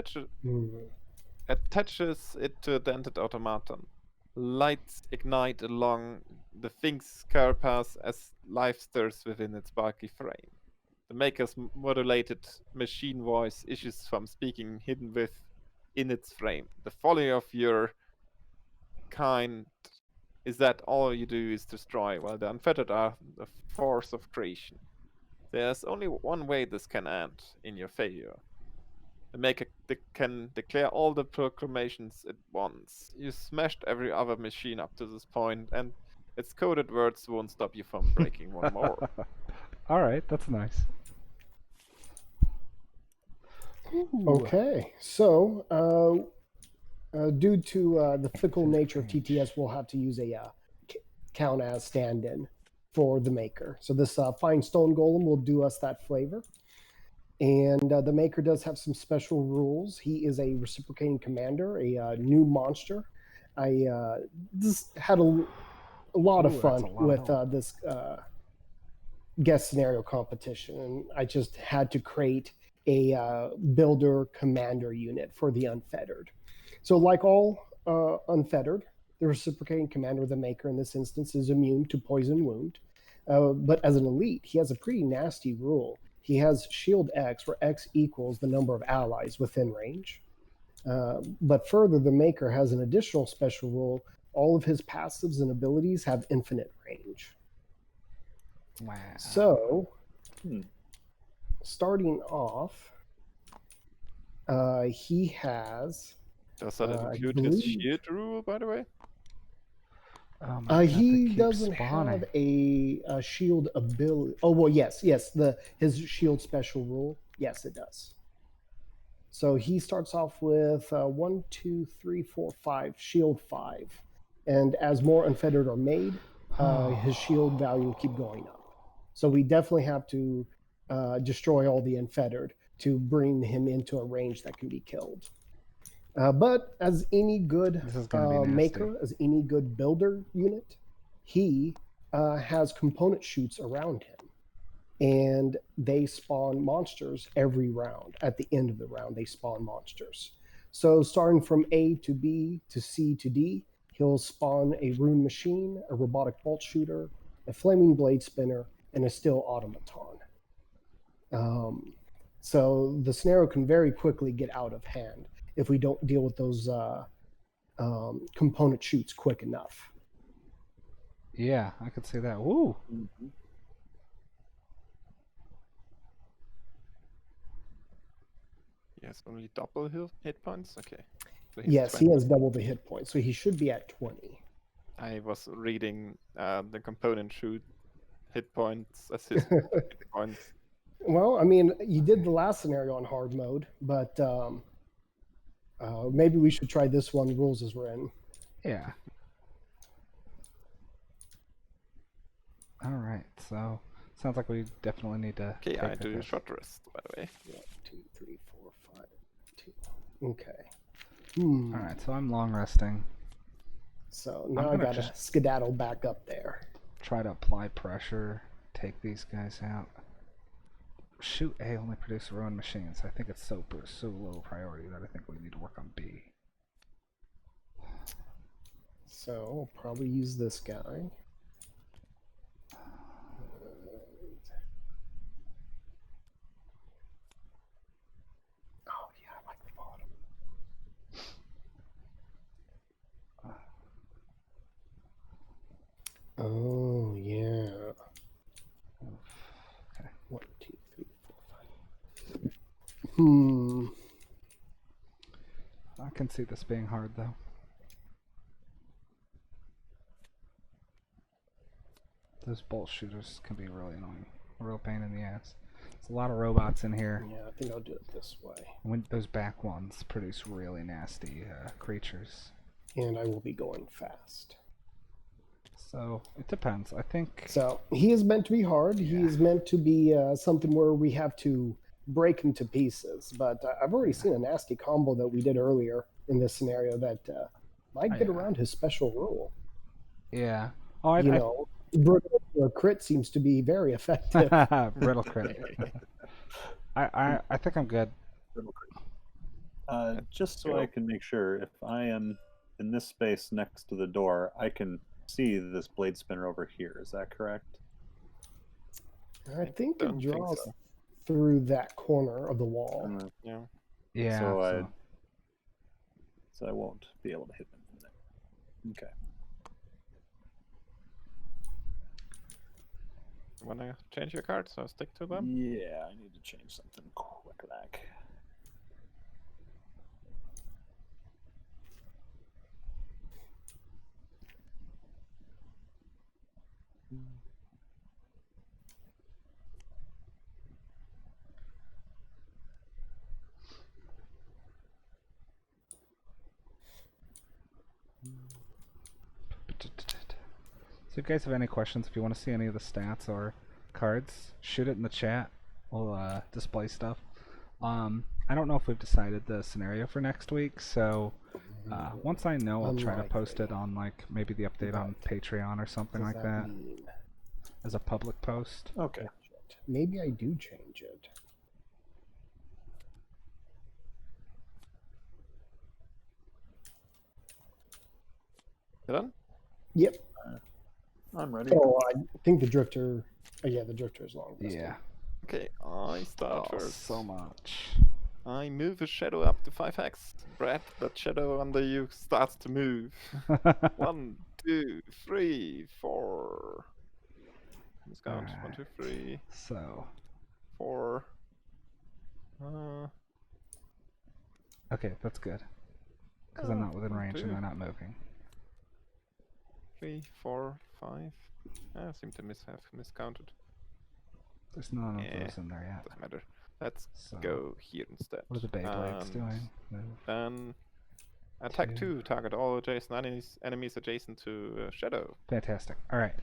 attaches it to a dented automaton. Lights ignite along the thing's carapace as life stirs within its bulky frame. The Maker's modulated machine voice issues from speaking hidden within its frame. The folly of your kind is that all you do is destroy, while the unfettered are the force of creation. There's only one way this can end, in your failure. The Maker can declare all the proclamations at once. You smashed every other machine up to this point, and its coded words won't stop you from breaking one more. All right, that's nice. Ooh. Okay, so due to the fickle nature of Strange. TTS, we'll have to use a count as stand-in for the Maker. So this fine stone golem will do us that flavor. And the Maker does have some special rules. He is a reciprocating commander, a new monster. I just had a lot of Ooh, fun that's a lot with of this guest scenario competition, and I just had to create a builder commander unit for the Unfettered. So, like all Unfettered, the reciprocating commander of the Maker in this instance is immune to poison wound. But as an elite, he has a pretty nasty rule. He has Shield X, where X equals the number of allies within range. But further, the Maker has an additional special rule. All of his passives and abilities have infinite range. Wow. So, starting off, he has. Does that I include his believe- shield rule, by the way? Oh my God, he they keep doesn't spawning. have a shield ability. Oh well, yes. His shield special rule. Yes, it does. So he starts off with 1, 2, 3, 4, 5 shield 5, and as more unfettered are made, his shield value will keep going up. So we definitely have to destroy all the unfettered to bring him into a range that can be killed. But as any good This is gonna be nasty. maker, as any good builder unit, he has component chutes around him. And they spawn monsters every round. At the end of the round, they spawn monsters. So starting from A to B to C to D, he'll spawn a rune machine, a robotic bolt shooter, a flaming blade spinner, and a steel automaton. So the scenario can very quickly get out of hand if we don't deal with those component chutes quick enough. Yeah, I could see that. Woo! He has only double hit points? Okay. So he's Yes, 20. he has double the hit points, so he should be at 20. I was reading the component shoot hit points as his hit points. Well, I mean, you did the last scenario on hard mode, but maybe we should try this one, rules as written. Yeah. All right, so sounds like we definitely need to. Okay, take I the do piss. short rest, by the way. 1, 2, 3, 4, 5, 2. Okay. All right, so I'm long resting. So now I gonna gotta just- skedaddle back up there. Try to apply pressure, take these guys out. Shoot A only produce ruined machines. I think it's so low priority that I think we need to work on B. So I'll probably use this guy. Oh yeah, I like the bottom. Oh yeah. Okay. 1, 2, 3, 4, 5. can see this being hard, though. Those bolt shooters can be really annoying. A real pain in the ass. There's a lot of robots in here. Yeah, I think I'll do it this way. When those back ones produce really nasty creatures. And I will be going fast. So, it depends. I think... So, he is meant to be hard. Yeah. He is meant to be something where we have to break him to pieces. But I've already seen a nasty combo that we did earlier in this scenario that might get around his special rule. Yeah. Oh, You know, brittle crit seems to be very effective. Brittle crit. I think I'm good. Just so I can make sure, if I am in this space next to the door, I can see this blade spinner over here. Is that correct? I think it don't think draws so. through that corner of the wall. Yeah. Yeah. So I won't be able to hit them from there. Okay. Wanna change your card, so stick to them? Yeah, I need to change something quick like. So if you guys have any questions, if you want to see any of the stats or cards, shoot it in the chat. We'll display stuff. I don't know if we've decided the scenario for next week, so once I know, I'll try to post it on like maybe the update on Patreon or something Does like that mean? as a public post. Okay. Maybe I do change it. You done? Yep. I'm ready. Oh, I think the drifter. Oh, yeah, the drifter is long. Yeah. Okay, I start Oh, first. so much. I move a shadow up to 5x. Brett, that shadow under you starts to move. 1, 2, 3, 4. Let's count. 1, 2, 3, So. 4. Okay, that's good. Because I'm not within 1, range 2, and they're not moving. 3, 4, 5. I seem to have miscounted. There's none of Yeah, those in there yet. Doesn't matter. Let's So, go here instead. what are the Beyblades And doing? Move. Then attack 2, target all adjacent enemies adjacent to Shadow. Fantastic. Alright.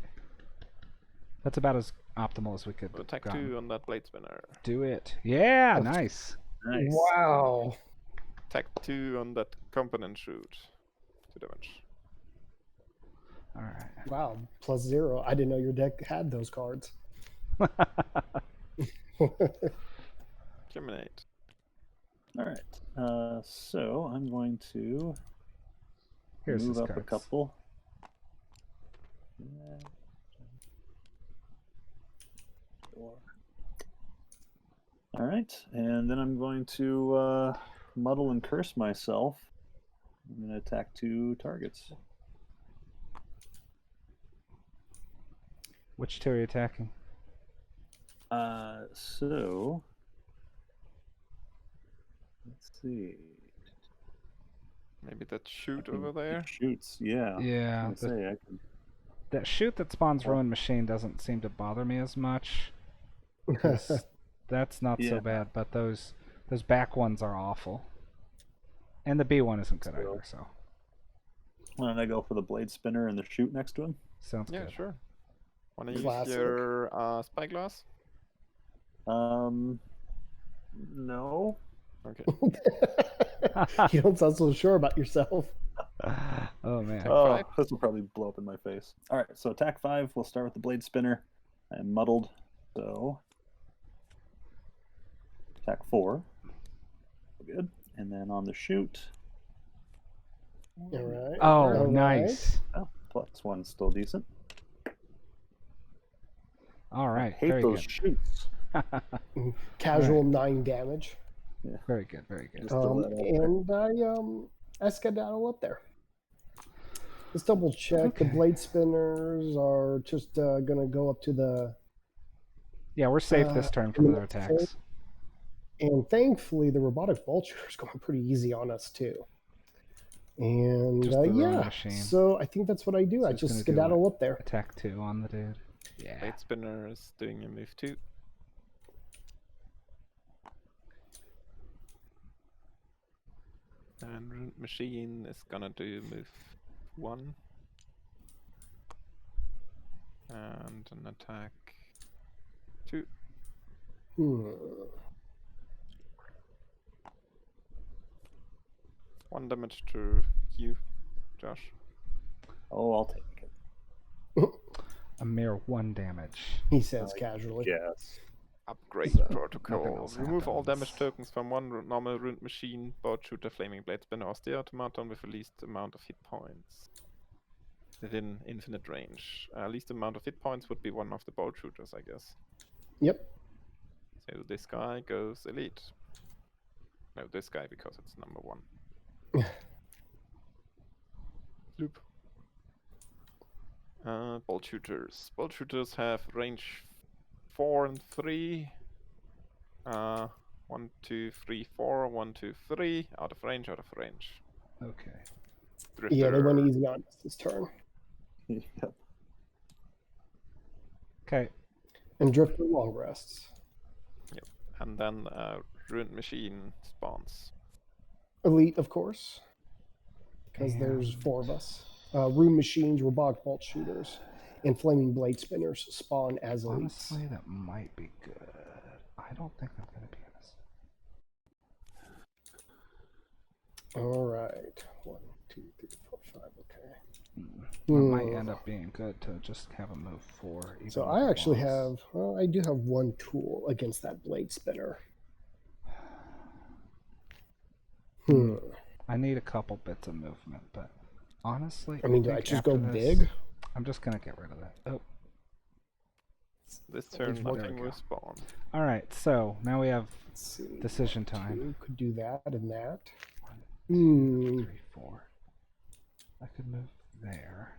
That's about as optimal as we could So attack gotten. 2 on that blade spinner. Do it. Yeah, nice. Nice. Wow. Attack 2 on that component shoot. 2 damage. Alright. Wow. +0. I didn't know your deck had those cards. Germinate. All right. So I'm going to Here's move his up a cards. couple. Yeah. 4. All right, and then I'm going to muddle and curse myself. I'm going to attack 2 targets. Which two are you attacking? So let's see. Maybe that shoot I think over there. it shoots, yeah. Yeah, I was gonna say, I can. that shoot that spawns Ruined Machine doesn't seem to bother me as much. 'Cause that's not so Yeah. bad, but those back ones are awful. And the B one isn't good So- either, so Why don't I go for the blade spinner and the shoot next to him? sounds Yeah, good. sure. Wanna use Classic. your spyglass? No. Okay. You don't sound so sure about yourself. Oh man. Oh, 5. this will probably blow up in my face. All right, so attack 5. We'll start with the blade spinner. I'm muddled, so attack 4. Good. And then on the shoot. All right. Oh, All right. nice. Oh, +1 still decent. All right. Hate Very those good. shoots. Casual 9 damage. Very good. Very good. Just throw that out there. And I skedaddle up there. Let's double check. The Okay. blade spinners are just gonna go up to the. Yeah, we're safe this turn from their attacks. And thankfully, the robotic vulture is going pretty easy on us too. And Just the ruin yeah, machine. so I think that's what I do. So I he's just gonna do skedaddle what? up there. Attack 2 on the dude. Yeah. Blade Spinner is doing a move 2. And Ruined Machine is gonna do move 1. And an attack 2. Hmm. 1 damage to you, Josh. Oh, I'll take it. A mere 1 damage. He says casually. Yes. Upgrade So, nothing protocol. else Remove all happens. damage tokens from one normal ruined machine, bolt shooter, flaming blade spinner, or steel automaton with the least amount of hit points within infinite range. Least amount of hit points would be one of the bolt shooters, I guess. Yep. So this guy goes elite. No, this guy because it's number 1. Loop. Bolt shooters. Bolt shooters have range 4 and 3. 1, 2, 3, 4. 1, 2, 3. Out of range, out of range. Okay. Drifter. Yeah, they went easy on us this turn. Yep. Okay. And Drifter long rests. And then Ruined Machine spawns. Elite, of course. Because there's And- 4 of us. Rune Machines, Robotic Bolt Shooters, and Flaming Blade Spinners spawn as elites. Honestly, that might be good. I don't think I'm gonna be in this. All right. 1, 2, 3, 4, 5. Okay. It might end up being good to just have a move 4. Even So with I the actually loss. have, well, I do have 1 tool against that Blade Spinner. I need a couple bits of movement, but honestly, I mean, do I think just after go this, big? I'm just gonna get rid of that. Oh, This turn, There we nothing go. will spawn. all right. So now we have Let's see. decision time. 2, could do that and that. 1, 2, Hmm. 3, 4. I could move there.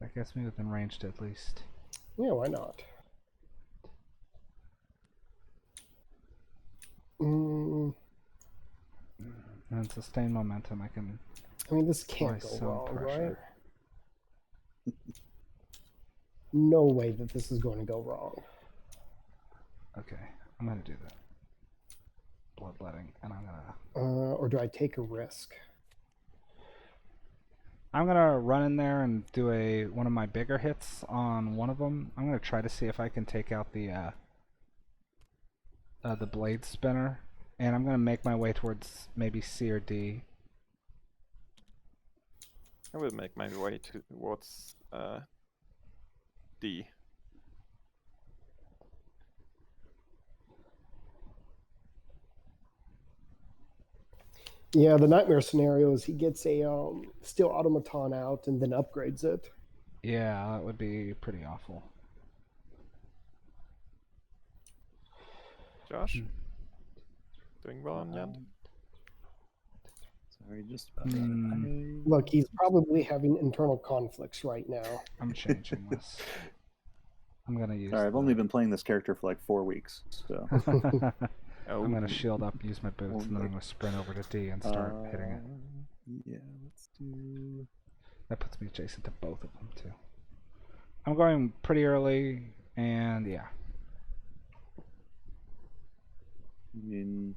That gets me within range to at least. Yeah, why not? Mm, And sustain momentum. I can. I mean, this can't Apply go some wrong, pressure. right? No way that this is going to go wrong. Okay, I'm gonna do that. Bloodletting, and I'm gonna. Or do I take a risk? I'm gonna run in there and do one of my bigger hits on one of them. I'm gonna try to see if I can take out the blade spinner, and I'm gonna make my way towards maybe C or D. I will make my way towards D. Yeah, the nightmare scenario is he gets a steel automaton out and then upgrades it. Yeah, that would be pretty awful. Josh? Doing well on Yand? Sorry, just about Look, he's probably having internal conflicts right now. I'm changing this. I'm gonna use. Sorry, I've only been playing this character for like 4 weeks, so. I'm gonna shield up, use my boots, and then I'm gonna sprint over to D and start hitting it. Yeah, let's do. That puts me adjacent to both of them too. I'm going pretty early, and yeah. I mean.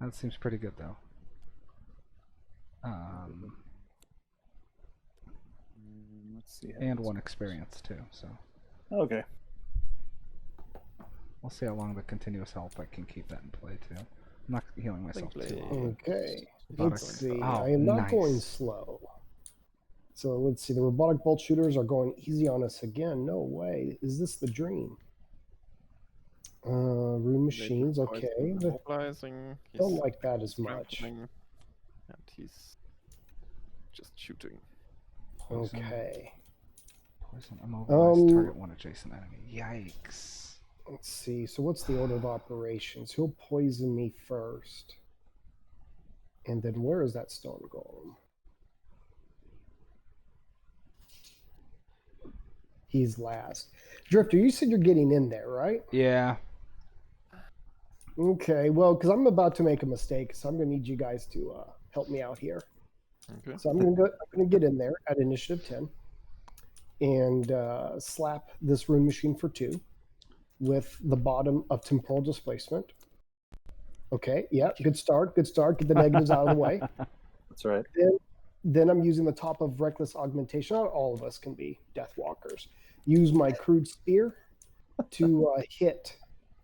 That seems pretty good though. Let's see. And 1 experience too, so Okay. we'll see how long the continuous health I can keep that in play too. I'm not healing myself too play. long. Okay, Robotic- let's see. Oh, I am not nice. going slow. So let's see. The robotic bolt shooters are going easy on us again. No way. Is this the dream? Rune machines. Okay. Mobilizing. Don't like that as much. strengthening, and he's just shooting. Poison, Okay. poison, immobilize, Um, target 1 adjacent enemy. Yikes. Let's see. So what's the order of operations? He'll poison me first. And then where is that stone golem? he's last. Drifter, you said you're getting in there, right? Yeah. Okay, well, because I'm about to make a mistake, so I'm going to need you guys to help me out here. Okay. So I'm going to get in there at initiative 10 and slap this rune machine for 2 with the bottom of temporal displacement. Okay, yeah, good start, good start. Get the negatives out of the way. That's right. Then I'm using the top of reckless augmentation. Not all of us can be Deathwalkers. Use my crude spear to hit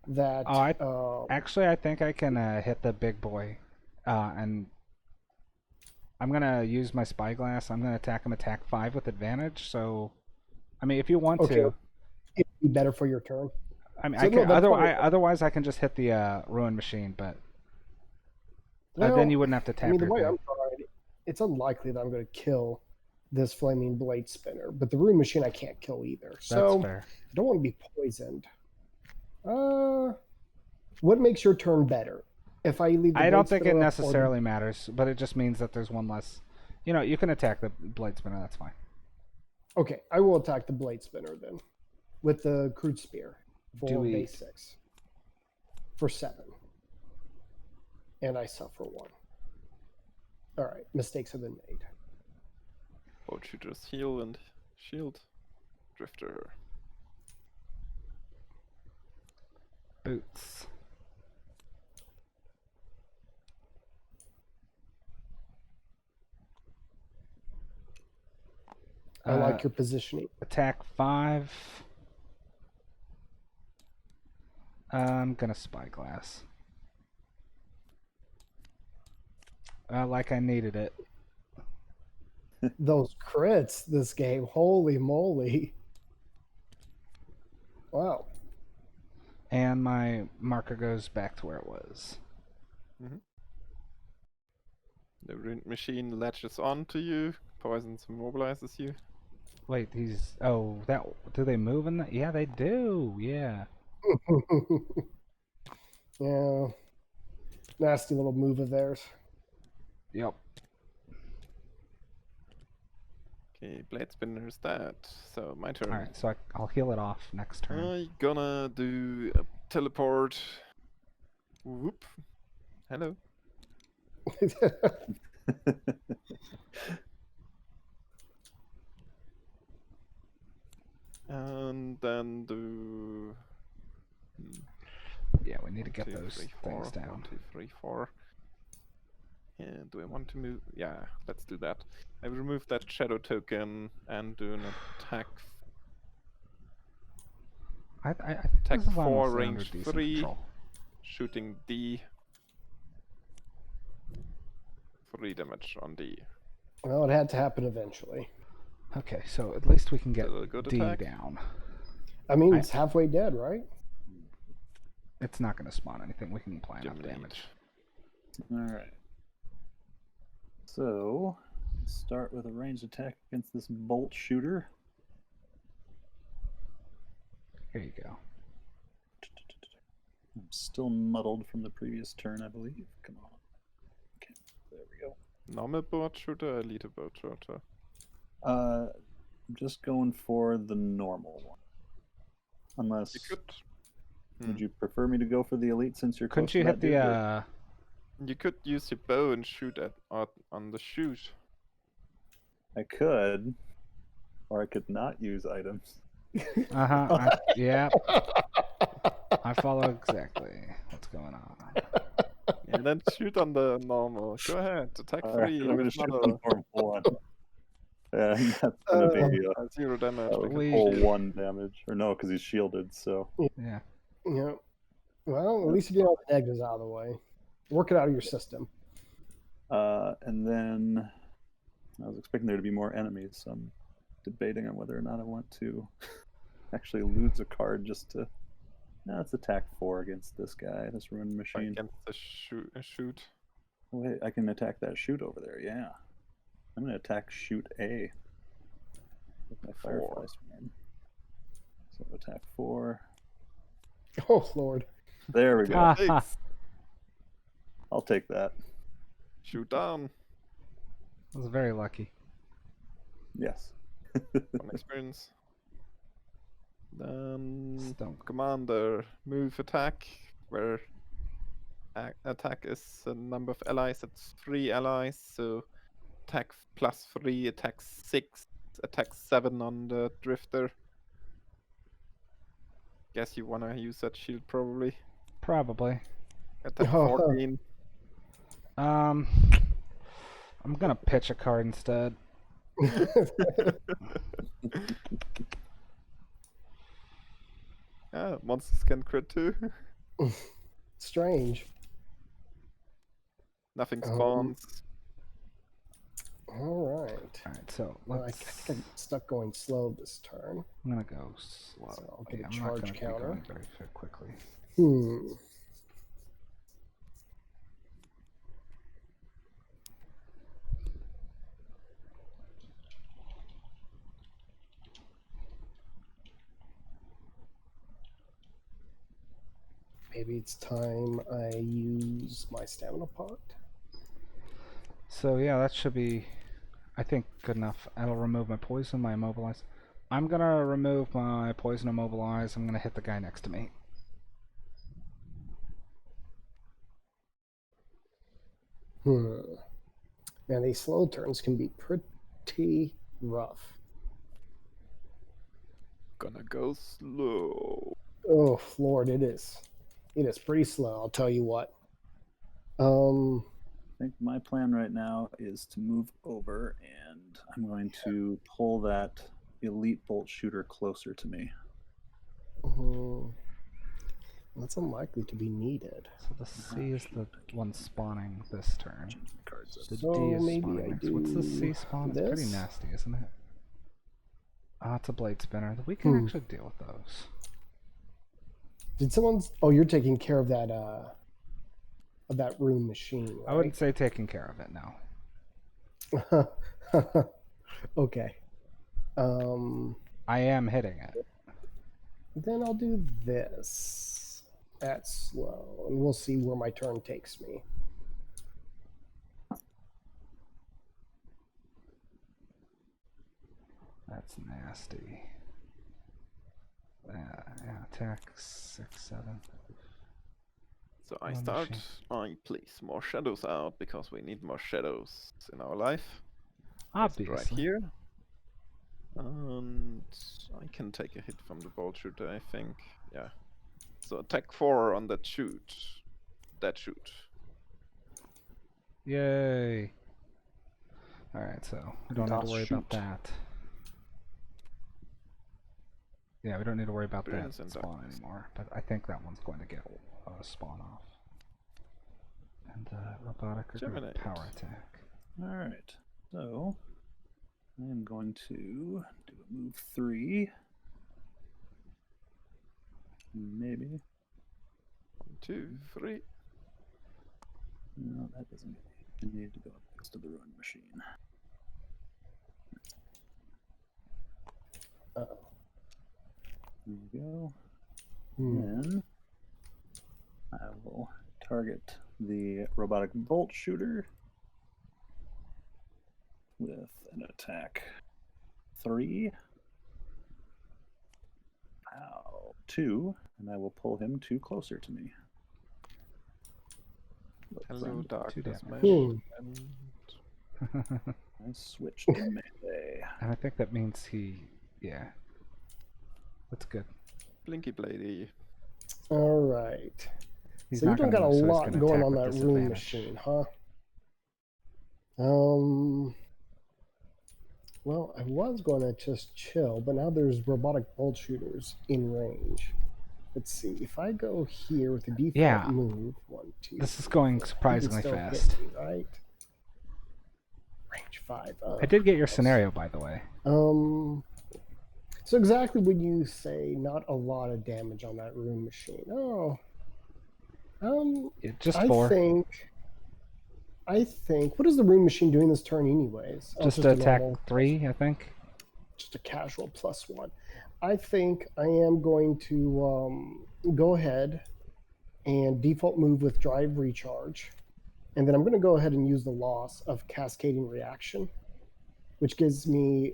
that. Actually, I think I can hit the big boy, and I'm gonna use my spyglass. I'm gonna attack him attack 5 with advantage. So, I mean, if you want Okay. to, It'd be better for your turn. I mean, So, I no, can. that's fine. Otherwise, I can just hit the ruin machine, but Well, then you wouldn't have to tap I mean, the your way thing. I'm trying, it's unlikely that I'm going to kill this flaming blade spinner, but the rune machine I can't kill either. So That's fair. I don't want to be poisoned. What makes your turn better? If I leave the I don't blade think it spinner up or necessarily matters, but it just means that there's one less. You know, you can attack the blade spinner. That's fine. Okay, I will attack the blade spinner then with the crude spear for Do base it. 6 for 7. And I suffer 1. All right, mistakes have been made. Both shooters heal and shield. Drifter. Boots. I like your positioning. Attack 5. I'm gonna spyglass. Like I needed it. Those crits this game, holy moly. Wow. And my marker goes back to where it was. The rune machine latches onto you, poisons and mobilizes you. Wait, these. Oh, that. Do they move in that? Yeah, they do. Yeah. Yeah. Nasty little move of theirs. Yep. Okay, blade spinner is dead. So my turn. Alright, so I'll heal it off next turn. I'm gonna do a teleport. Whoop. Hello. And then do. Yeah, we need to get 2, those 3, 4. things down. 1, 2, 3, 4. And do I want to move? Yeah, let's do that. I will remove that shadow token and do an attack. I think Attack this is 4, honestly under range decent 3. control. Shooting D. 3 damage on D. Well, it had to happen eventually. Okay, so at least we can get Still a good D attack. down. I mean, it's halfway dead, right? It's not going to spawn anything. We can apply enough Germinate. damage. All right. So, start with a ranged attack against this bolt shooter. Here you go. I'm still muddled from the previous turn, I believe. Come on. Okay, there we go. Normal board shooter, elite board shooter. I'm just going for the normal one. Unless, You could. would you prefer me to go for the elite since you're Couldn't close you to hit that the dude, or- You could use your bow and shoot at on the shoot. I could, or I could not use items. Yeah. I follow exactly what's going on. And then shoot on the normal. Go ahead, attack All right, 3. I'm going to with shoot another on normal one. Yeah, that's going to be 0 damage. a because whole shield. 1 damage. Or no, because he's shielded, so. Yeah. Yeah. Well, at least you get all the negatives out of the way. Work it out of your system. And then I was expecting there to be more enemies, so I'm debating on whether or not I want to actually lose a card just to. No, it's attack 4 against this guy, this ruined machine. Against the shoot. Wait, I can attack that shoot over there, yeah. I'm going to attack shoot A with my Firefly Swarm. So attack 4. Oh, Lord. There we go. Thanks. I'll take that. Shoot down. I was very lucky. Yes. From experience. Then Stone. commander, move attack, where attack is a number of allies. It's 3 allies, so attack +3, attack 6, attack 7 on the drifter. Guess you wanna use that shield probably. Probably. Attack Oh, 14. I'm gonna pitch a card instead. Yeah, monsters can crit too. Strange. Nothing Um, spawns. All right. Alright, so Well, I let's. think I got stuck going slow this turn. I'm gonna go slow. So I'll get a I'm charge not gonna counter. be going very quickly. Maybe it's time I use my stamina pot. So yeah, that should be, I think, good enough. That'll remove my poison, my immobilize. I'm gonna remove my poison immobilize. I'm gonna hit the guy next to me. Now these slow turns can be pretty rough. Gonna go slow. Oh Lord, it is. It is pretty slow. I'll tell you what. I think my plan right now is to move over, and I'm going to pull that elite bolt shooter closer to me. That's unlikely to be needed. So the C is the one spawning this turn. Change my cards up. The So D is maybe spawning I next. What's the C do spawn? It's pretty this? nasty, isn't it? Ah, it's a blade spinner. We can actually deal with those. Did someone? Oh, you're taking care of that room machine, I wouldn't say taking care of it now. right? Okay. I am hitting it. Then I'll do this at slow, and we'll see where my turn takes me. That's nasty. Yeah, attack 6, 7. So I One start. machine. I place more shadows out because we need more shadows in our life. Just Obviously. right here. And I can take a hit from the bolt shooter, I think. Yeah. So attack 4 on that shoot. That shoot. Yay. Alright, so we don't need to worry about that. Yeah, we don't need to worry about that Experience and spawn darkness. anymore. But I think that one's going to get spawn off. And robotic or Germinate. power attack. All right, so I am going to do a move 3. Maybe. 1, 2, 3. No, that doesn't. I need to go up next to the ruin machine. Uh-oh. There you go. Hmm. Then I will target the robotic bolt shooter with an attack 3. 2, and I will pull him 2 closer to me. Hello, Friend. darkness, damage. man. I switched to melee. And I think that means yeah. That's good. Blinky Bladey. All right. He's So you not don't gonna got a move, so he's lot gonna going attack on with that room disadvantage. machine, huh? Well, I was going to just chill, but now there's robotic bolt shooters in range. Let's see. If I go here with the default Yeah. move, 1, 2. This is going he can surprisingly still hit fast. me, right? Range 5. I did get your scenario, by the way. So exactly when you say not a lot of damage on that room machine. Oh. Just I 4. think. What is the room machine doing this turn, anyways? Just a attack normal- 3, I think. Just a casual +1. I think I am going to go ahead and default move with drive recharge, and then I'm going to go ahead and use the loss of cascading reaction, which gives me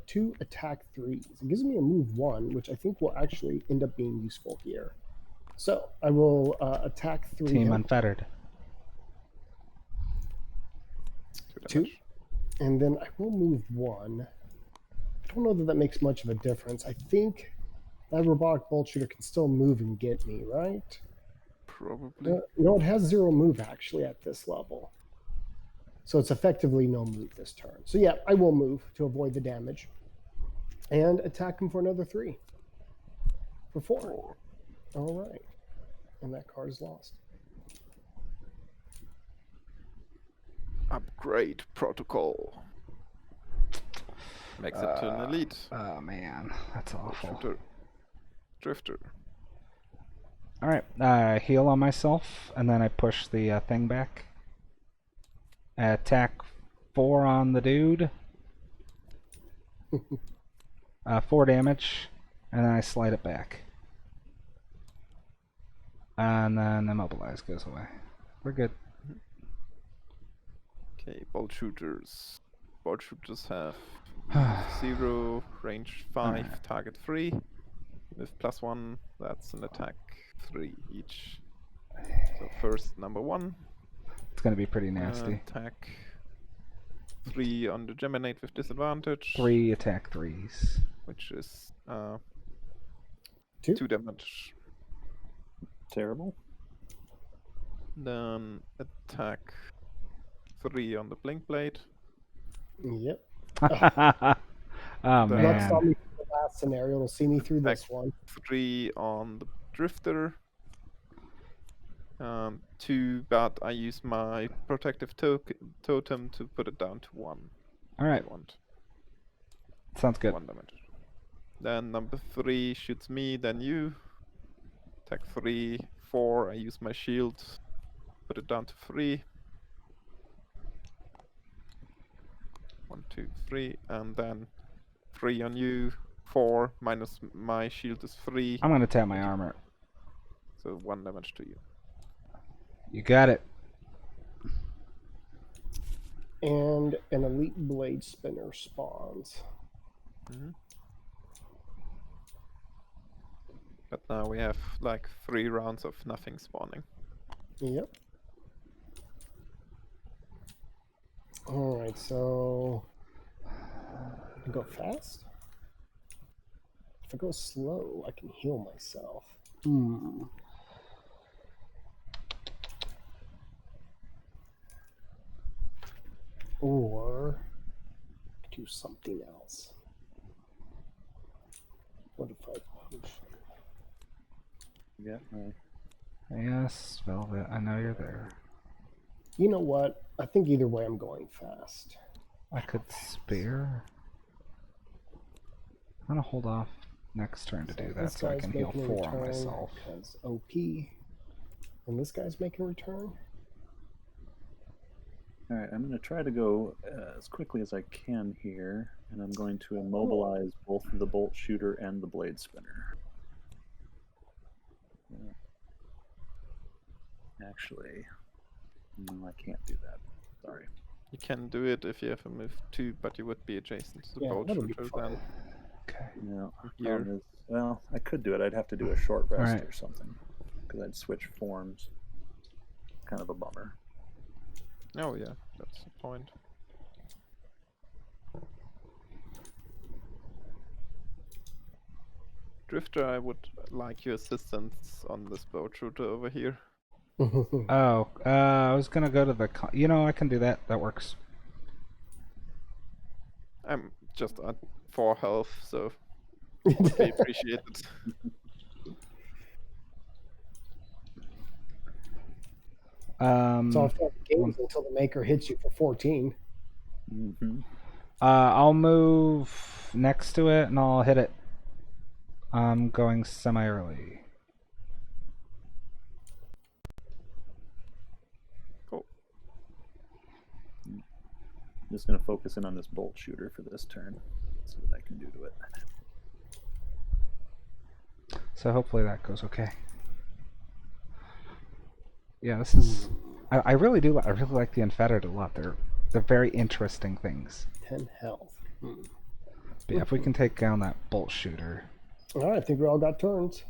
2 attack 3s. It gives me a move 1, which I think will actually end up being useful here. So I will attack 3 Team him, Unfettered. 2, damage. and then I will move 1. I don't know that that makes much of a difference. I think that robotic bolt shooter can still move and get me, right? Probably. No, it has 0 move actually at this level. So it's effectively no move this turn. So yeah, I will move to avoid the damage. And attack him for another 3. For 4. 4. All right. And that card is lost. Upgrade protocol. Makes it to an elite. Oh man, that's awful. Shooter. Drifter. All right, I heal on myself, and then I push the thing back. Attack 4 on the dude. 4 damage, and then I slide it back. And then immobilize goes away. We're good. Okay, bolt shooters. Bolt shooters have 0, range 5, Alright. target 3. With +1, that's an attack 3 each. So first, number 1. It's gonna be pretty nasty. Attack 3 on the Geminate with disadvantage. 3 attack 3s. Which is 2. 2 damage. Terrible. Then attack 3 on the Blink Blade. Yep. Oh The- Luck man. saw me through the last scenario. It'll see me through this one. 3 on the Drifter. 2, but I use my protective totem to put it down to 1. All right, I want sounds good. 1 damage. Then number 3 shoots me, then you. Attack 3, 4. I use my shield, put it down to 3. 1, 2, 3, and then 3 on you. 4 minus my shield is 3, I'm gonna tap my armor. so 1 damage to you. You got it. And an elite blade spinner spawns. But now we have like 3 rounds of nothing spawning. Yep. All right, so I go fast. If I go slow, I can heal myself. Or do something else. What if I push? Yeah. Yes, Velvet. I know you're there. You know what? I think either way I'm going fast. I could spare. I'm gonna hold off next turn to do that, This so I guy's can heal making a 4 on return myself. Because OP. And this guy's making a return. All right, I'm going to try to go as quickly as I can here, and I'm going to immobilize both the bolt shooter and the blade spinner. Actually, no, I can't do that. Sorry. You can do it if you have a move 2, but you would be adjacent to the Yeah, bolt that'll be shooter fine. then. Okay. No, Here. problem is, well, I could do it. I'd have to do a short rest Alright. or something, because I'd switch forms. Kind of a bummer. Oh yeah, that's the point. Drifter, I would like your assistance on this boat shooter over here. Oh, I was gonna go to the. You know, I can do that. That works. I'm just at 4 health, so would be appreciated. It's all fun games until the maker hits you for 14. Mm-hmm. I'll move next to it and I'll hit it. I'm going semi-early. Cool. Just going to focus in on this bolt shooter for this turn. See what I can do to it. So hopefully that goes okay. Yeah, this is. I really do. I really like the Unfettered a lot. They're very interesting things. 10 health. But yeah, if we can take down that bolt shooter, All right, I think we all got turns.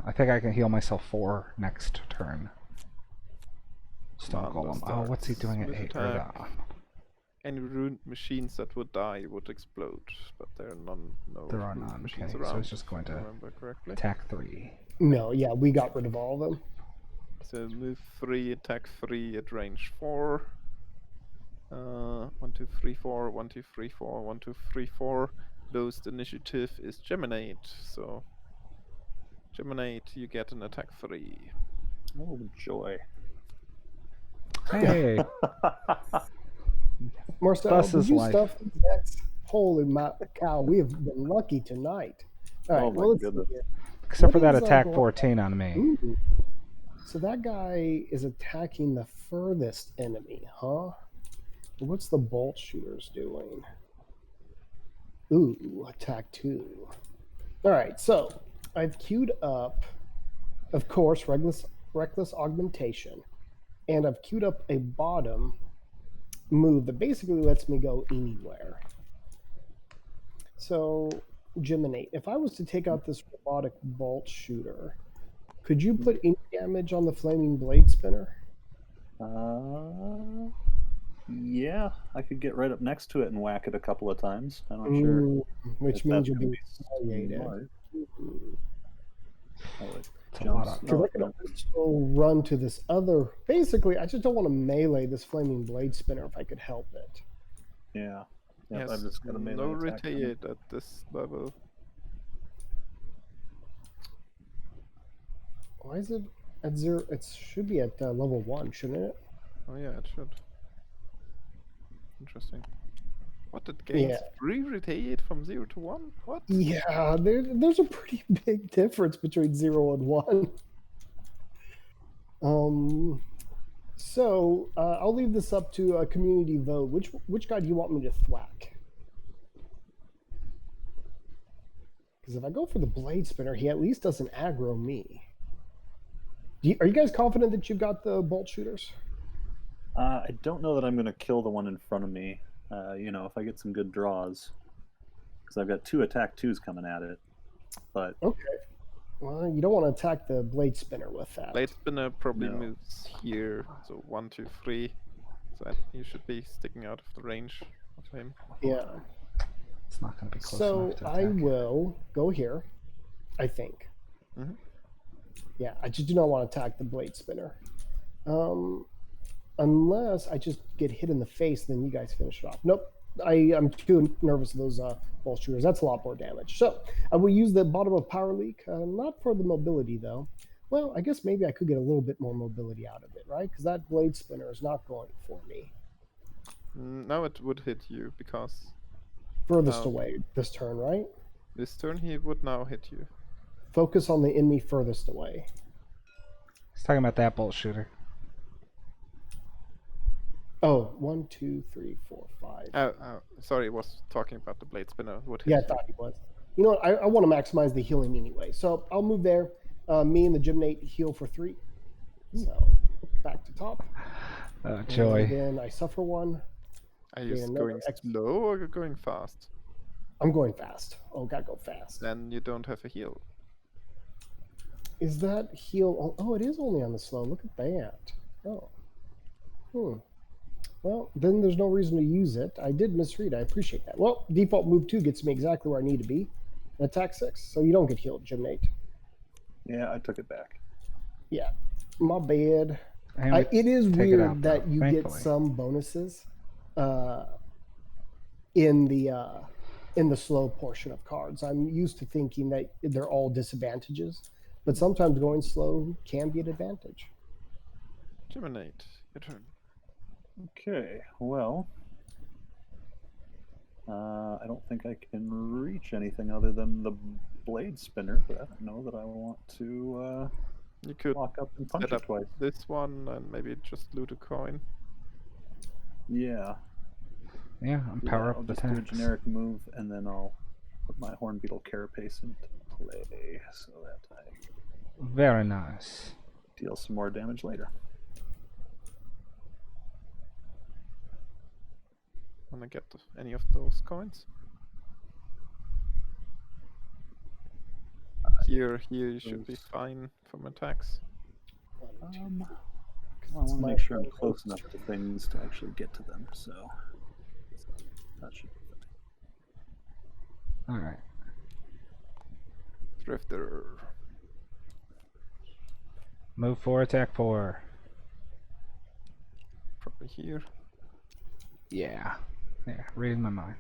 I think I can heal myself 4 next turn. Stone Commander Golem. Oh, what's he starts doing at with 8? attack. Any ruined machines that would die would explode, but there are no There are ruined none. machines Okay, around. so it's just going if I to remember correctly. attack 3. No, yeah, we got rid of all of them. So move 3, attack 3 at range 4. 1, 2, 3, 4, 1, 2, 3, 4, 1, 2, 3, 4. Lowest initiative is Geminate, so Geminate, you get an attack 3. Oh, joy. Hey, Marcel, Thus did is you life. stuff these decks? Holy cow, we have been lucky tonight. All right, Oh my well, let's see goodness. here. except for What that is, attack going- 14 on me. Ooh. So that guy is attacking the furthest enemy, huh? What's the bolt shooters doing? Ooh, attack 2. All right, so I've queued up, of course, reckless augmentation, and I've queued up a bottom move that basically lets me go anywhere. So, Geminate, if I was to take out this robotic bolt shooter, could you put any damage on the flaming blade spinner? Yeah, I could get right up next to it and whack it a couple of times. I'm not sure. Which if means that's you'll gonna be humiliated. smart. Oh, it It's a lot jumps. of- Because Oh, I can no. also run to this other. Basically, I just don't want to melee this flaming blade spinner if I could help it. Yeah. Yep, Yes, I've just got a melee no attack coming. retaliate at this level. Why is it at 0? It should be at level 1, shouldn't it? Oh yeah, it should. Interesting. What, it gains Yeah. 3 retaliate from 0 to 1? What? Yeah, there's a pretty big difference between 0 and 1. So I'll leave this up to a community vote. Which guy do you want me to thwack? Because if I go for the blade spinner, he at least doesn't aggro me. Are you guys confident that you've got the bolt shooters? I don't know that I'm going to kill the one in front of me. If I get some good draws, because I've got 2 attack 2s coming at it. But Okay. Well, you don't want to attack the blade spinner with that. Blade spinner probably No. moves here, so 1, 2, 3. So you should be sticking out of the range of him. Yeah. It's not going to be close So enough to I attack. will go here, I think. Mhm. Yeah, I just do not want to attack the blade spinner. Unless I just get hit in the face, then you guys finish it off. Nope. I'm too nervous of those bolt shooters. That's a lot more damage. So I will use the bottom of power leak, not for the mobility though. Well, I guess maybe I could get a little bit more mobility out of it, right? Because that blade spinner is not going for me. Now it would hit you because Furthest Oh. away this turn, right? this turn he would now hit you. Focus on the enemy furthest away. He's talking about that bolt shooter. Oh, 1, 2, 3, 4, 5. Sorry, I was talking about the blade spinner would hit Yeah, I you. thought he was. You know what? I want to maximize the healing anyway. So I'll move there. Me and the Gymnate heal for 3. So back to top. And Joy. then I suffer 1. Are you gain another going X. slow or you're going fast? I'm going fast. Oh, gotta go fast. Then you don't have a heal. Is that heal? Oh, it is only on the slow. Look at that. Oh. Well, then there's no reason to use it. I did misread. I appreciate that. Well, default move 2 gets me exactly where I need to be. Attack 6. So you don't get healed, Gymnate. yeah, I took it back. Yeah. My bad. And we It is take it weird out, that though, you get thankfully. some bonuses in the slow portion of cards. I'm used to thinking that they're all disadvantages, but sometimes going slow can be an advantage. Geminate, your turn. Okay, well, I don't think I can reach anything other than the blade spinner, but I don't know that I want to You could walk up and punch set it up twice. this one and maybe just loot a coin. Yeah. Yeah, I'm power I'll up the just do a tanks. generic move, and then I'll put my Hornbeetle Carapace into play so that I Very nice. deal some more damage later. wanna get any of those coins. Here you should be fine from attacks. Well, I want to My make sure I'm turn. close enough to things to actually get to them, so that should be fine. All right. Drifter. Move 4, attack 4. Probably here. Yeah. Yeah, reading my mind.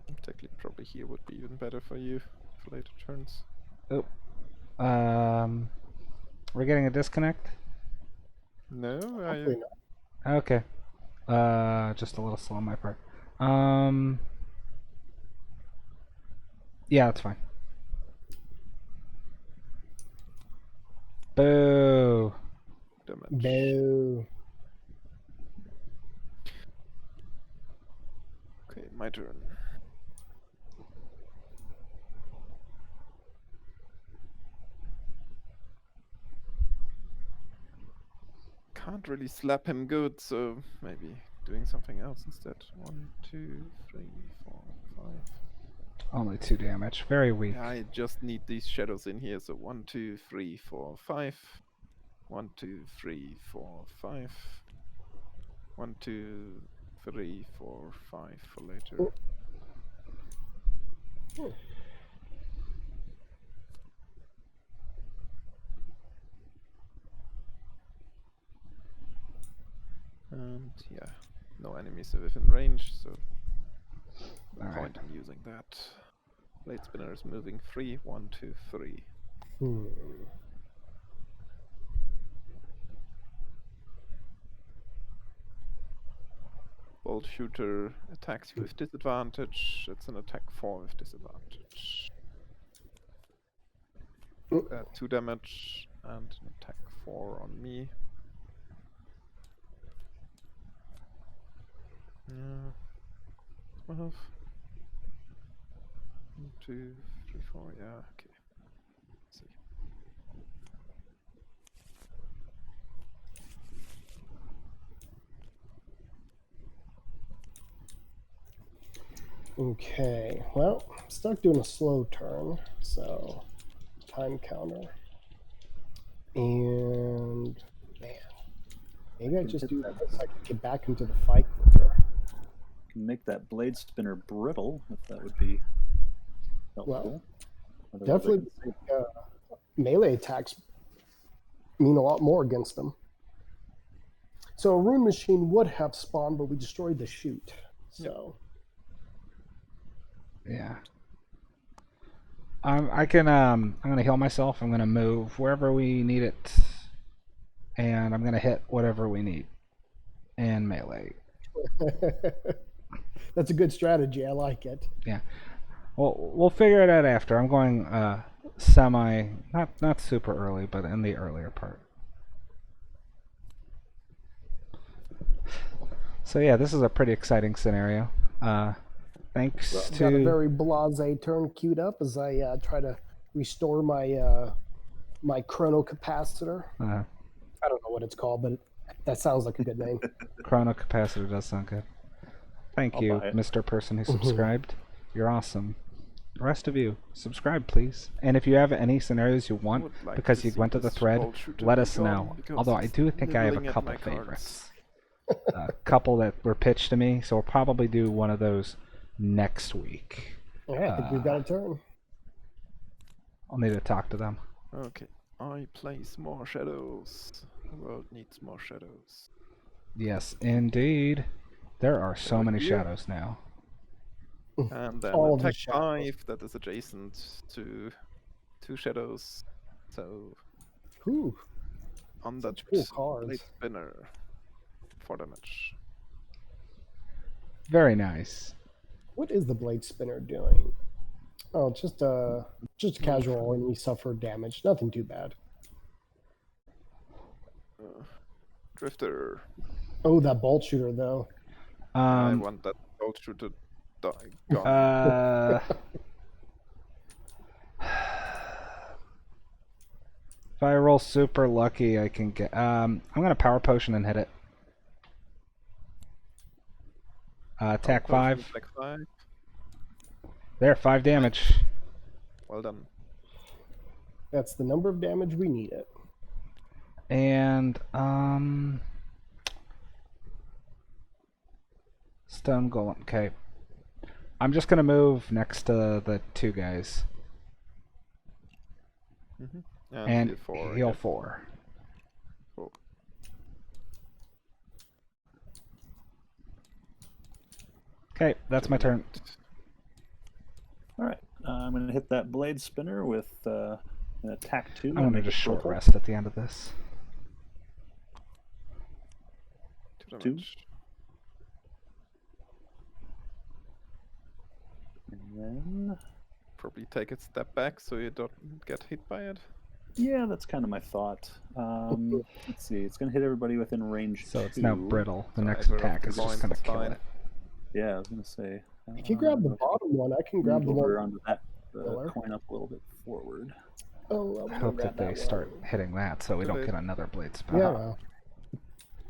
Technically, probably here would be even better for you for later turns. Oh. We're getting a disconnect? No, Hopefully not. Okay. Just a little slow on my part. Yeah, that's fine. Boo. damage. Boo. Okay, my turn. Can't really slap him good, so maybe doing something else instead. 1, 2, 3, 4, 5. Only 2 damage. Very weak. I just need these shadows in here. So 1, 2, 3, 4, 5. 1, 2, 3, 4, 5. 1, 2, 3, 4, 5 for later. And yeah, no enemies are within range, so no All point in using that. Blade spinner is moving 3, 1, 2, 3. Hmm. Bolt shooter attacks you with disadvantage. It's an attack 4 with disadvantage. 2 damage and an attack 4 on me. Yeah. 12. 1, 2, 3, 4. Yeah, okay. Let's see. Okay, well, I'm stuck doing a slow turn, so time counter. And man, maybe I just do that so I can get back into the fight quicker. Can make that blade spinner brittle if that would be helpful. Otherwise, I Definitely, can melee attacks mean a lot more against them. So a rune machine would have spawned, but we destroyed the chute. So Yeah. I can I'm gonna heal myself. I'm gonna move wherever we need it, and I'm gonna hit whatever we need, and melee. that's a good strategy. I like it. Yeah. Well, we'll figure it out after. I'm going semi, not super early, but in the earlier part. So yeah, this is a pretty exciting scenario. Thanks Well, to got a very blasé turn queued up as I try to restore my my chrono capacitor. I don't know what it's called, but that sounds like a good name. chrono capacitor does sound good. Thank I'll you, buy it. Mr. Person who subscribed. You're awesome. The rest of you, subscribe, please. And if you have any scenarios you want, would like because to you see went to the this thread, bolt shooter let be us gone, know. because Although I it's do think I have a nibbling at couple my cards. favorites. A couple that were pitched to me, so we'll probably do one of those next week. Yeah, I think we've got a turn. I'll need to talk to them. Okay, I place more shadows. The world needs more shadows. Yes, indeed. There are so Over many here. shadows now. And then All of the attack shadows. 5 that is adjacent to 2 shadows. So Whew, on that such cool cards. blade spinner 4 damage. Very nice. What is the blade spinner doing? Oh, just casual enemy suffer damage. Nothing too bad. Drifter. Oh, that bolt shooter though. I want that bolt shooter die. Gone. If I roll super lucky, I can get. I'm gonna power potion and hit it. Attack Potion 5. Attack 5. There, 5 damage. Well done. That's the number of damage we need it. And, Stone Golem. Okay. I'm just gonna move next to the 2 guys. And heal 4. heal again. 4. Cool. Okay, that's my turn. All right. I'm going to hit that blade spinner with an attack 2. I'm gonna make just it short total. rest at the end of this. 2 2. damage. And then, Probably take a step back so you don't get hit by it. yeah, that's kind of my thought. Let's see. It's going to hit everybody within range So 2. it's now brittle. The So next either of attack the is just loins gonna is kill fine. it. Yeah, I was going to say. If you grab the let's bottom one, I can grab move the over one. onto that pillar. coin up a little bit forward. Oh, I I was hope gonna that grab they one. start hitting that so we Do don't they? get another blade spell. Yeah, well,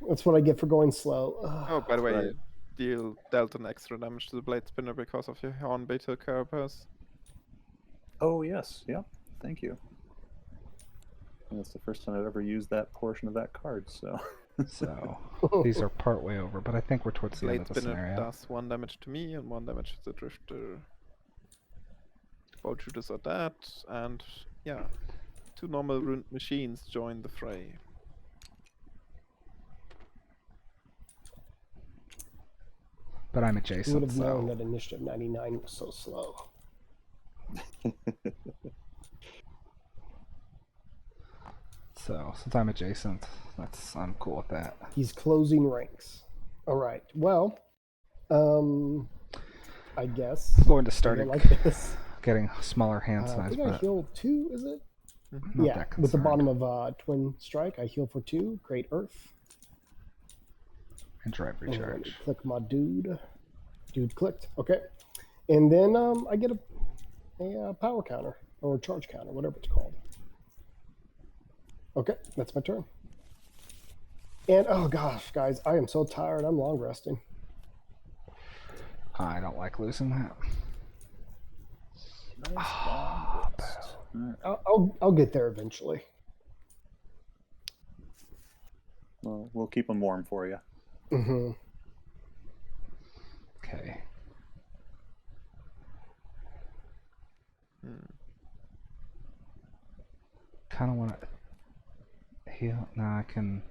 that's what I get for going slow. Oh, by the way, Right. you dealt an extra damage to the blade spinner because of your horn beta carapace. Oh, yes. Yep. Thank you. And that's the first time I've ever used that portion of that card, so. So these are part way over, but I think we're towards the end Blade of the spinner scenario. does 1 damage to me and 1 damage to the drifter. Bow shooters are dead, and yeah, 2 normal ruined machines join the fray. But I'm Who would adjacent, have known so that Initiative 99 was so slow? since I'm adjacent, I'm cool with that. He's closing ranks. All right. Well, I guess. I'm going to I start go like this. getting smaller hand I size, think I but heal 2. Is it? not Yeah. that With the concerned. bottom of Twin Strike, I heal for 2. Great Earth. And drive And let me recharge. click my dude. Dude clicked. Okay. And then I get a power counter or charge counter, whatever it's called. Okay, that's my turn. And oh gosh, guys, I am so tired. I'm long resting. I don't like losing that. Nice long rest. All right. I'll get there eventually. Well, we'll keep them warm for you. Mm-hmm. Okay. Kind of want to heal. No, I can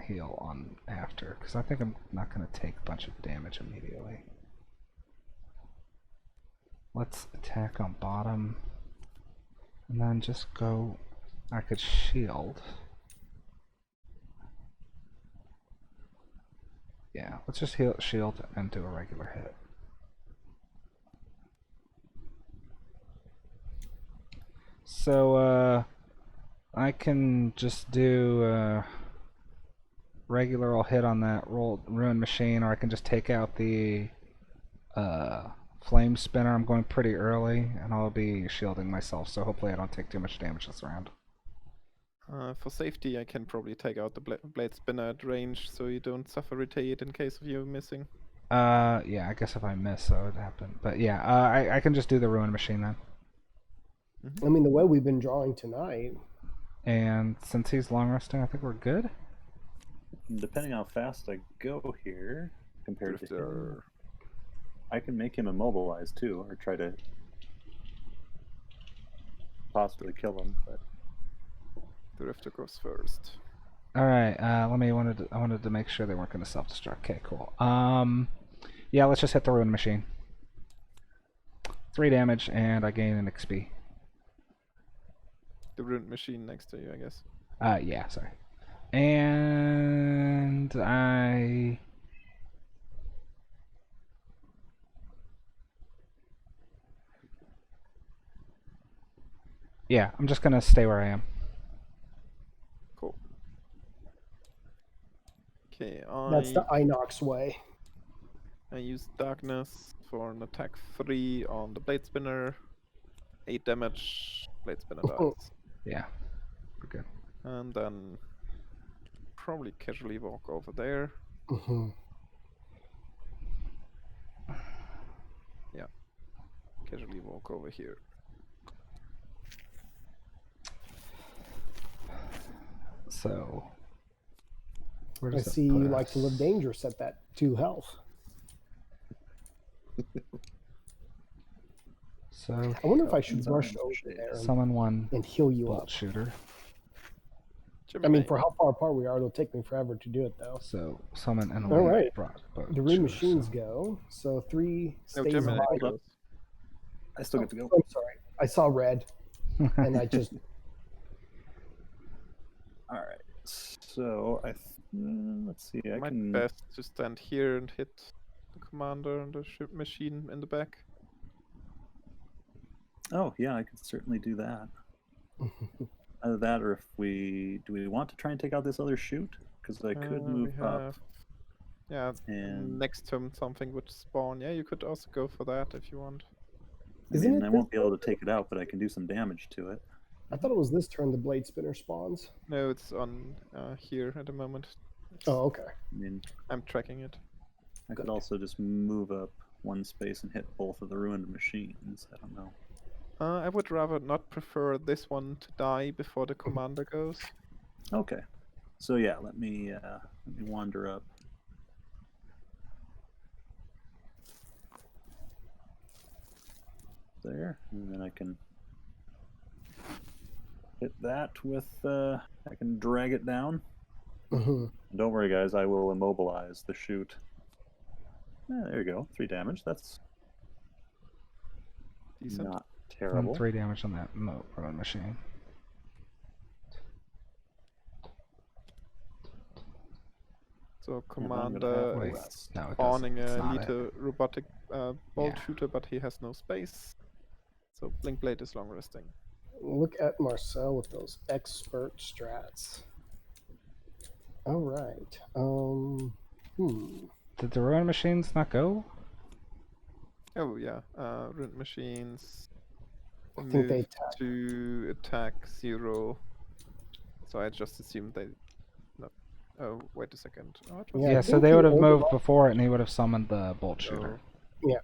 heal on after because I think I'm not going to take a bunch of damage immediately. Let's attack on bottom, and then just go. I could shield. Yeah, let's just shield and do a regular hit. So, I can just do regular old hit on that ruin machine, or I can just take out the flame spinner. I'm going pretty early, and I'll be shielding myself, so hopefully I don't take too much damage this round. For safety, I can probably take out the blade spinner at range so you don't suffer retaliate in case of you missing. Yeah, I guess if I miss, that would happen. But yeah, I can just do the ruin machine then. I mean, the way we've been drawing tonight. And since he's long resting, I think we're good. Depending how fast I go here, compared to him, Drifter. I can make him immobilized too, or try to possibly kill him. But The Drifter goes first. All right. I wanted to make sure they weren't going to self-destruct. Okay, cool. Yeah, let's just hit the ruin machine. 3 damage, and I gain an XP. The ruined machine next to you, I guess. Yeah, sorry. And yeah, I'm just gonna stay where I am. Cool. Okay, That's the Inox way. I use darkness for an attack 3 on the blade spinner. 8 damage. Blade spinner dies. Yeah, we're good. And then probably casually walk over there. Mm-hmm. casually walk over here. So, where I does it see put you like to live us? dangerous at that 2 health. So, I wonder if I should Inside rush the over shade. there summon one and heal you bolt up. shooter. I mean, Jimmy, for how far apart we are, it'll take me forever to do it, though. So, summon an All elite right. bolt The rune shooter, machines so- go. So 3 no, stays Jimmy, alive. Hold up. I still get to go. I'm sorry. I saw red, and I just... All right. So let's see. I might can. best to stand here and hit the commander and the ship machine in the back. Oh yeah, I could certainly do that. Either that, or if we want to try and take out this other chute, because I could move We up. have, yeah, And- next turn something would spawn. Yeah, you could also go for that if you want. Isn't it I won't be able to take it out, but I can do some damage to it. I thought it was this turn the blade spinner spawns. No, it's on here at the moment. Oh, okay. I mean, I'm tracking it. I could also just move up 1 space and hit both of the ruined machines. I don't know. I would rather not prefer this one to die before the commander goes. Okay. So yeah, let me wander up. There, and then I can hit that with. I can drag it down. hmm Don't worry, guys. I will immobilize the chute. There you go. 3 damage. That's Decent. not And terrible. 3 damage on that rune machine. So And I'm gonna commander have Wait, is rest. no, it doesn't. spawning It's a not it. little robotic bolt Yeah. shooter, but he has no space. So Blink Blade is long resting. Look at Marcel with those expert strats. All right. Did the rune machines not go? Oh yeah, Ruined Machines. I think they Move attack. to attack 0. So I just assumed they. No. Oh, wait a second. Oh, it was Yeah, I Yeah, so think they you would have ordered moved off- before it, and he would have summoned the bolt Oh. shooter. Yeah.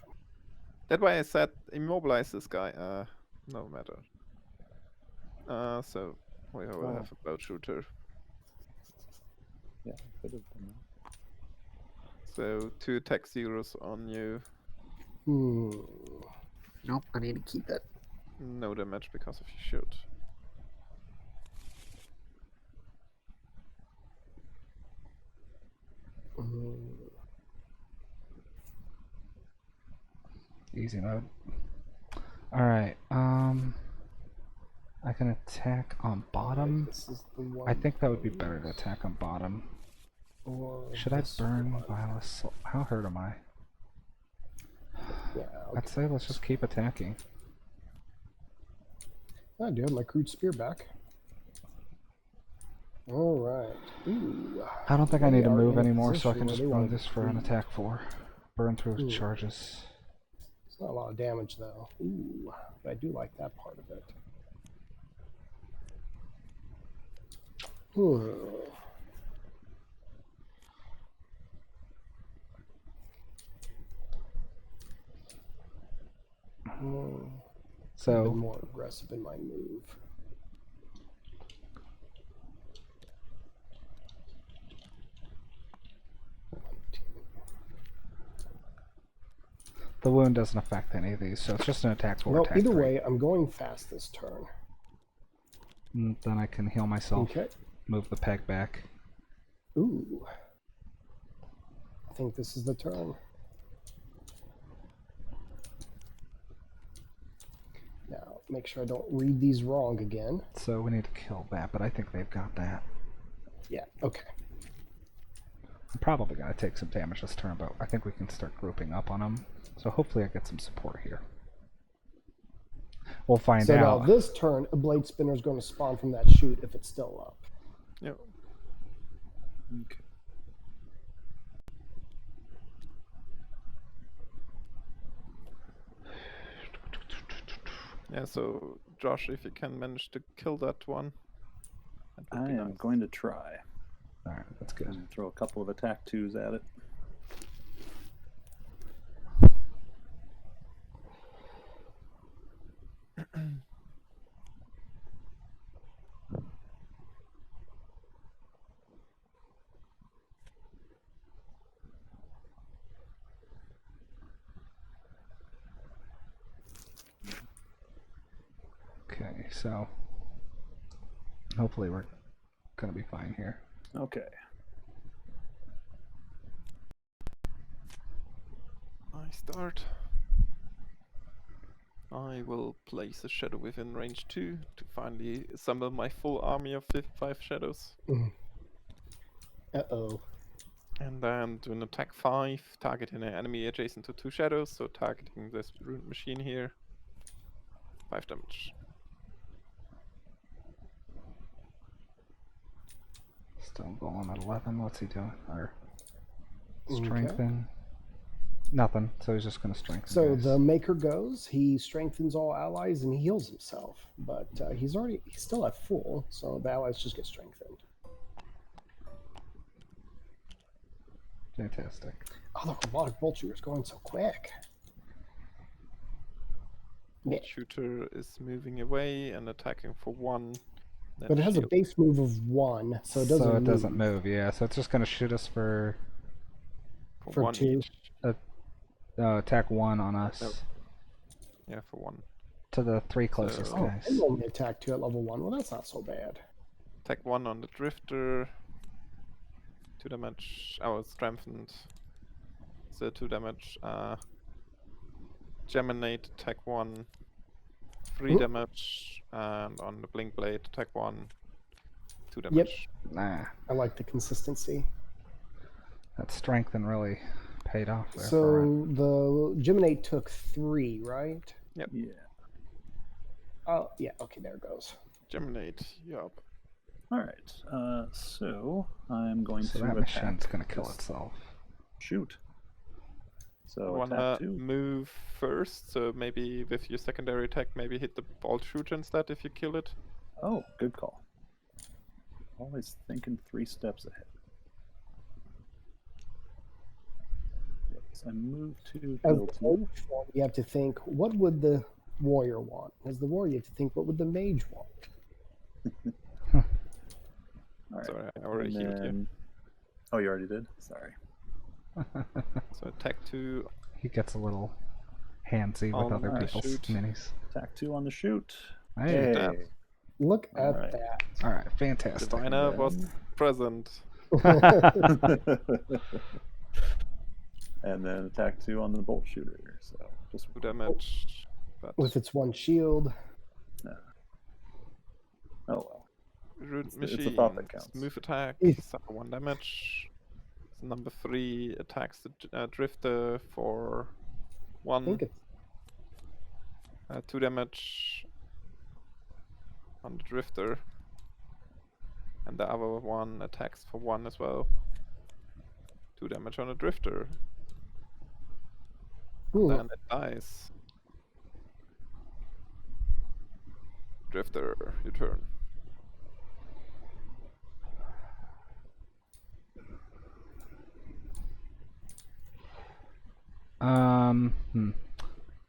That's why I said immobilize this guy. No matter. So we will have a bolt shooter. Yeah, could have done that. So 2 attack 0s on you. Nope, I need to keep it. No damage because of your shield. Easy mode. Alright, I can attack on bottom. This is the one. I think that would be better to attack on bottom. Or Should I this burn one. Violet Soul? How hurt am I? Yeah. I'd say let's just keep attacking. I do have my crude spear back. All right. Ooh. I don't think I They need to are move in a anymore, so I position can where just they burn want this for an to- attack 4. Burn through Ooh. charges. It's not a lot of damage though. Ooh, but I do like that part of it. Ooh. Been So, more aggressive in my move. the wound doesn't affect any of these, so it's just an attack 4, Well, attack either 3. way, I'm going fast this turn. And then I can heal myself, Okay. move the peg back. Ooh. I think this is the turn. Now, make sure I don't read these wrong again. So we need to kill that, but I think they've got that. Yeah, okay. I'm probably going to take some damage this turn, but I think we can start grouping up on them. So hopefully I get some support here. We'll find So out. now this turn, a blade spinner is going to spawn from that chute if it's still up. Yep. Okay. Yeah, so Josh, if you can manage to kill that one. That would I be am nice. going to try. Alright, that's good. And throw a couple of attack 2s at it. Okay, so hopefully we're gonna be fine here. Okay. I start. I will place a shadow within range 2 to finally assemble my full army of 5 shadows. Uh-oh. And then do an attack 5, targeting an enemy adjacent to 2 shadows, so targeting this ruined machine here. 5 damage. Still going at 11. What's he doing? Or Okay. strengthen? Nothing. So he's just gonna strengthen. So guys. the Maker goes, he strengthens all allies and he heals himself. But he's still at full, so the allies just get strengthened. Fantastic. Oh, the robotic bolt shooter's going so quick. Yeah. Bolt shooter is moving away and attacking for 1. then But it has a shield. base move of 1, so it doesn't move. Yeah, so it's just gonna shoot us for for 1 2. each. attack 1 on us Nope. Yeah, for 1. to the 3 closest So- Oh, guys. and only attack 2 at level 1. Well, that's not so bad. Attack 1 on the drifter. 2 damage. Oh, it's strengthened. So 2 damage. Geminate, attack 1. 3 Ooh. damage. And on the blink blade, attack 1. 2 damage. Nah, I like the consistency. that strengthen really paid off there. for So the Geminate took 3, right? Yeah. Oh, yeah. Okay, there it goes. Geminate, yup. All right. So I'm going so to that attack. machine's gonna kill this- itself. Shoot. So Wanna attack 2. move first, so maybe with your secondary attack, maybe hit the bolt shooter instead if you kill it. Oh, good call. Always thinking 3 steps ahead. Yes, I move to As kill the 2. mage form, you have to think, what would the warrior want? As the warrior, you have to think, what would the mage want? All right. Sorry, I already and healed you. then... Oh, you already did? Sorry. So attack 2. He gets a little handsy with other Alright, people's shoot. minis. Attack 2 on the shoot. Hey. Damn. Look All at right. that. All right, fantastic. Diviner was then- present. And then attack 2 on the bolt shooter. So just 2 damage. But With its 1 shield. oh well. Rude it's the machine. thought that counts. Move attack. If- Suffer 1 damage. So number 3 attacks the drifter for I 1. think it's 2 damage on the drifter. And the other one attacks for 1 as well. 2 damage on the drifter. Then it dies. Drifter, your turn.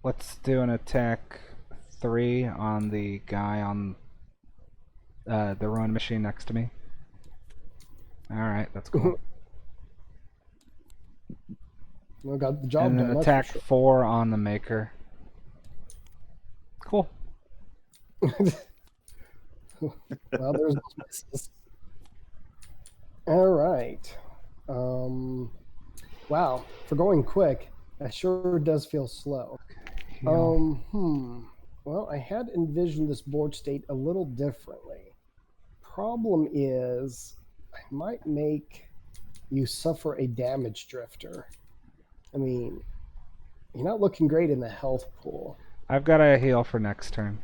Let's do an attack 3 on the guy on the ruin machine next to me. All right, that's cool. we got the job And then done. that's attack for 4 on the maker. Cool. sure. Well, there's those misses. All right. Wow, for going quick, that sure does feel slow. Heal. Well, I had envisioned this board state a little differently. Problem is, I might make you suffer a damage drifter. I mean, you're not looking great in the health pool. I've got a heal for next turn.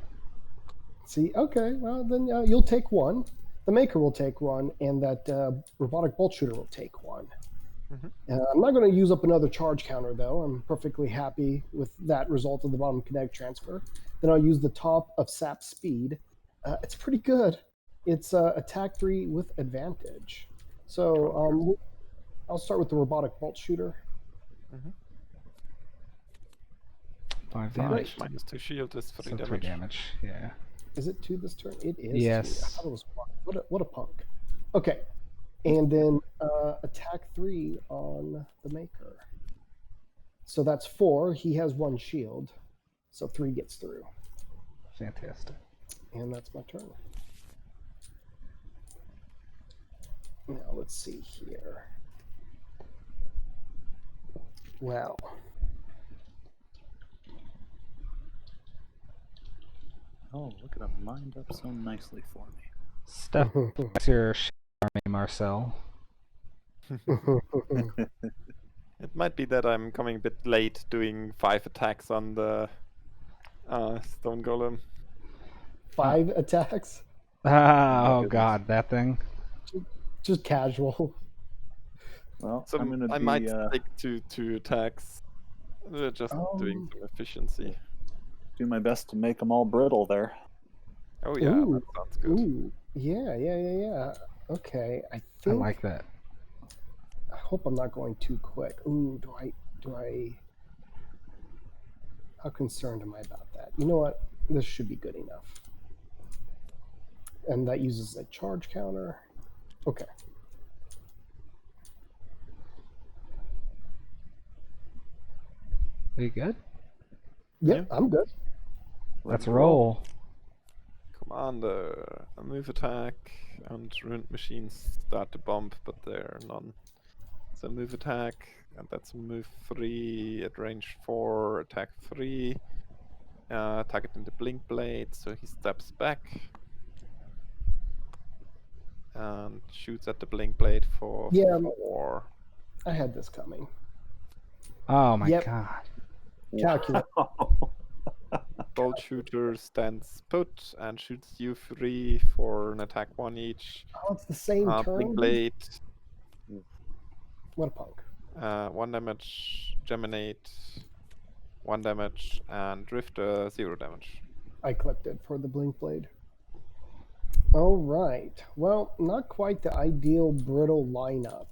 See, okay, well, then you'll take 1. The Maker will take 1, and that robotic bolt shooter will take 1. I'm not going to use up another charge counter, though. I'm perfectly happy with that result of the bottom kinetic transfer. Then I'll use the top of sap speed. It's pretty good. It's attack 3 with advantage. So I'll start with the robotic bolt shooter. 5 5 damage. minus 2 shield is 3 So damage. 3 damage. Yeah. Is it 2 this turn? It is 2. I Yes. thought it was 1. What a punk. Okay. And then attack 3 on the Maker. So that's 4. He has 1 shield. So 3 gets through. Fantastic. And that's my turn. Now let's see here. Wow. Oh, look at him lined up so nicely for me. Steph, that's your army, Marcel. It might be that I'm coming a bit late doing 5 attacks on the stone golem. 5 attacks? Ah, oh goodness. god, that thing. Just casual. Well, So I'm gonna I be. might stick to 2 attacks. Just doing some efficiency. Do my best to make them all brittle there. Oh yeah, Ooh, that sounds good. Ooh. Yeah. Okay. I I think like that. I hope I'm not going too quick. Ooh, do I how concerned am I about that? You know what? This should be good enough. And that uses a charge counter. Okay. Are you good? Yep, I'm good. Let's roll. Commander, a move attack, and ruined machines start to bump, but there are none. So move attack, and that's move 3 at range 4, attack 3. Target in the blink blade, so he steps back and shoots at the blink blade for Yeah. 4. I had this coming. Oh my Yep. god. Calculate. Bolt shooter stands put and shoots you 3 for an attack 1 each. Oh, it's the same Blink turn. blade, What a punk. 1 damage, Geminate, 1 damage, and Drifter 0 damage. I clicked it for the blink blade. All right. Well, not quite the ideal brittle lineup,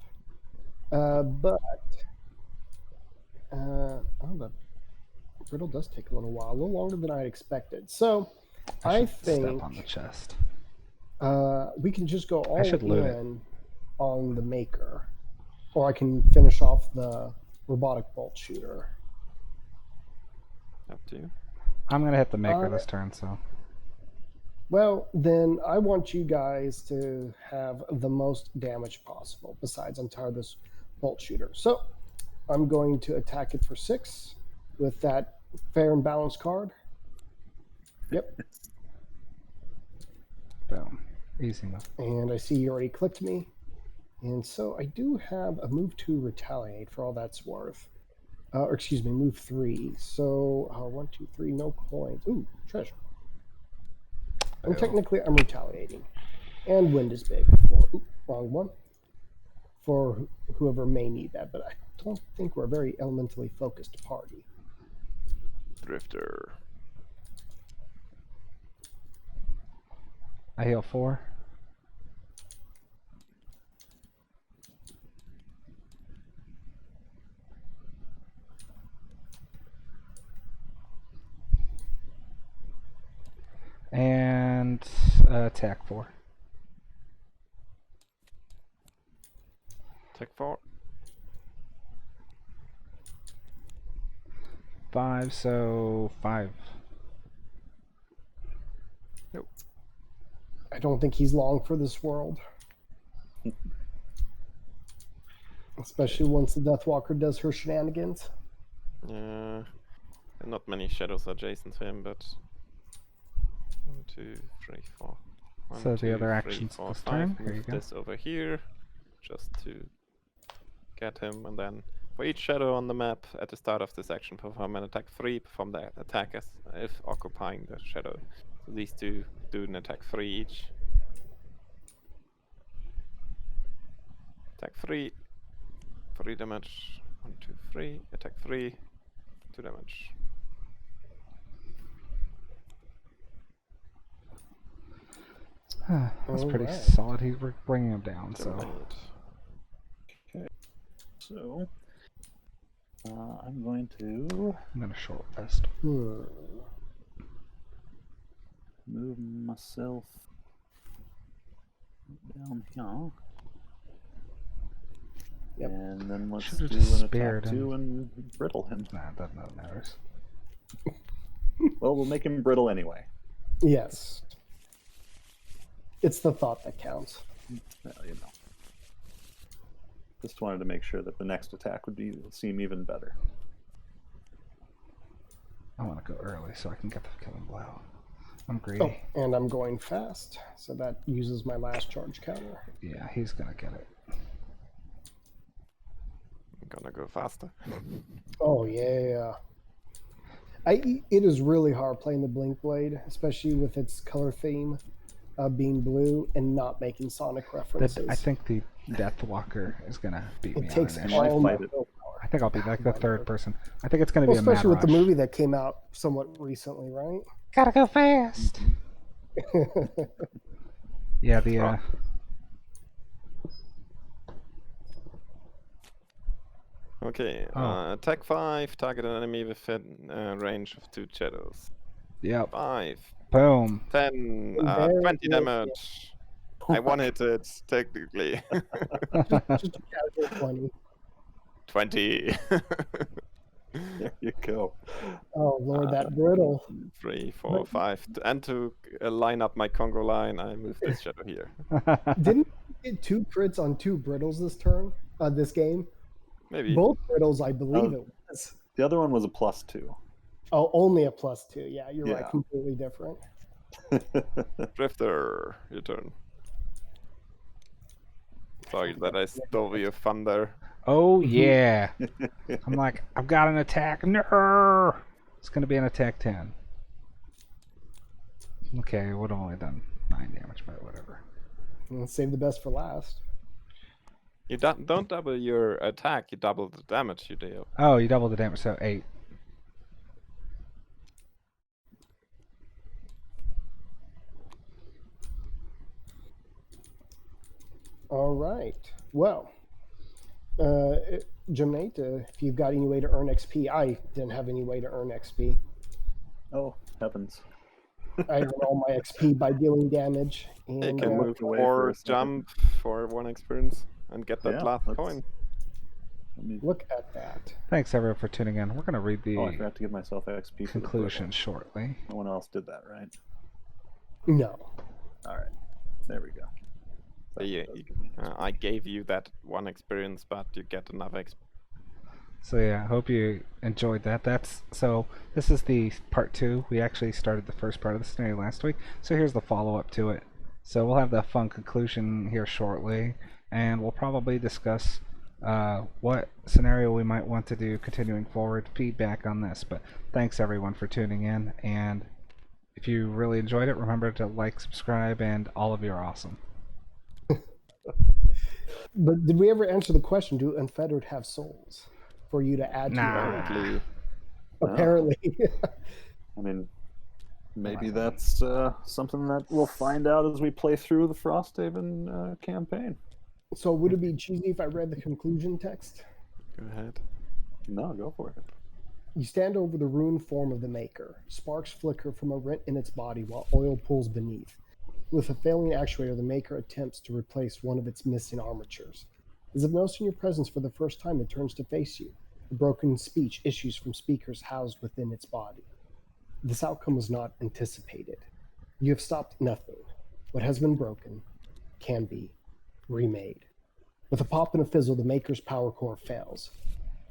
but the brittle does take a little while, a little longer than I expected. So I should think step on the chest. we can just go all should loot it. in on the Maker, or I can finish off the robotic bolt shooter. Up to you. I'm gonna hit the Maker this turn, so. Well, then I want you guys to have the most damage possible. Besides, I'm tired of this bolt shooter. So I'm going to attack it for 6 with that fair and balanced card. Yep. Boom. Easy enough. And I see you already clicked me. And so I do have a move 2 retaliate for all that's worth. Or excuse me, move 3. So 1, 2, 3, no coins. Ooh, treasure. And technically, I'm retaliating. And wind is big. Wrong one. For whoever may need that, but I don't think we're a very elementally focused party. Drifter. I heal 4. And attack 4. Attack 4. 5, so 5. Nope. I don't think he's long for this world. Especially once the Deathwalker does her shenanigans. Yeah. Not many shadows adjacent to him, but 1, 2, 3, 4. So the other actions this turn. Here you Move go. this over here, just to get him, and then for each shadow on the map at the start of this action, perform an attack 3. Perform the attack as if occupying the shadow. So these two do an attack 3 each. Attack 3. 3 damage. 1, 2, 3. Attack 3. 2 damage. That's pretty Alright. solid. We're bringing him down, so. Geminate. So I'm going to I'm gonna short rest. Hmm. move myself down here. Yep. And then let's Should've do just an spared attack him. 2 and brittle him. Nah, that matters. Well, we'll make him brittle anyway. Yes. It's the thought that counts. Well, you know. Just wanted to make sure that the next attack would seem even better. I want to go early so I can get the killing blow. I'm greedy. Oh, and I'm going fast, so that uses my last charge counter. Yeah, he's gonna get it. I'm gonna go faster. Oh yeah. It is really hard playing the Blink Blade, especially with its color theme being blue and not making Sonic references. I think the Deathwalker is gonna beat me it takes on it. might all my fight it. willpower. I think I'll be like the third person. I think it's gonna be Well, a mad especially with the rush. movie that came out somewhat recently, right? Gotta go fast. Yeah, the Right. Okay, Oh. attack 5, target an enemy within range of 2 shadows. Yep. 5, Boom. 10, Very 20 good, damage. I one hit it, technically. Just a casual 20. 20. There you go. Oh Lord, that brittle. 3, 4, 5. And to line up my Congo line, I move this shadow here. Didn't you get 2 crits on 2 brittles this turn? This game. Maybe. Both brittles, I believe Oh. it was. The other one was a +2. Oh, only a +2. Yeah, you're right. Yeah. Completely different. Drifter, your turn. Sorry that I stole your thunder. Oh yeah. I'm like, I've got an attack. No. It's gonna be an attack 10. Okay, would have only done 9 damage, but whatever. Let's save the best for last. You don't double your attack, you double the damage you deal. Oh, you doubled the damage, so 8. All right. Well, Jimnate, if you've got any way to earn XP, I didn't have any way to earn XP. Oh, heavens. I earned all my XP by dealing damage. You And can moved away for or a second. jump for 1 experience and get that Yeah, last let's- coin. Let me... look at that. Thanks everyone for tuning in. We're gonna read the Oh, I forgot to give myself XP for the conclusion shortly. brittle. No one else did that, right? No. All right. There we go. So I gave you that 1 experience, but you get another experience. So yeah, I hope you enjoyed that. This is the part 2. We actually started the first part of the scenario last week, so here's the follow-up to it. So we'll have the fun conclusion here shortly, and we'll probably discuss what scenario we might want to do continuing forward, feedback on this. But thanks everyone for tuning in, and if you really enjoyed it, remember to like, subscribe, and all of you are awesome. But did we ever answer the question, do Unfettered have souls for you to add to your army? Apparently, Apparently. I mean, maybe that's something that we'll find out as we play through the Frosthaven campaign. So would it be cheesy if I read the conclusion text? go ahead. No, go for it. You stand over the ruined form of the Maker. Sparks flicker from a rent in its body while oil pulls beneath. With a failing actuator, the Maker attempts to replace one of its missing armatures. As if noticing your presence for the first time, it turns to face you. A broken speech issues from speakers housed within its body. This outcome was not anticipated. You have stopped nothing. What has been broken can be remade. With a pop and a fizzle, the Maker's power core fails.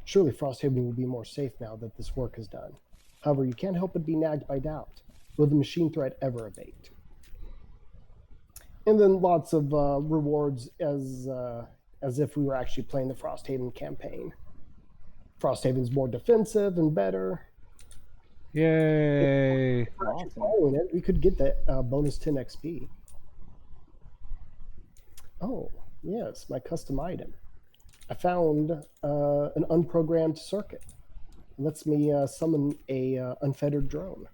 Surely Frosthaven will be more safe now that this work is done. However, you can't help but be nagged by doubt. Will the machine threat ever abate? And then lots of rewards as if we were actually playing the Frosthaven campaign. Frosthaven's more defensive and better. Yay! If we're actually Awesome. following it, we could get that bonus 10 XP. Oh, yes, my custom item. I found an unprogrammed circuit. It lets me summon a unfettered drone.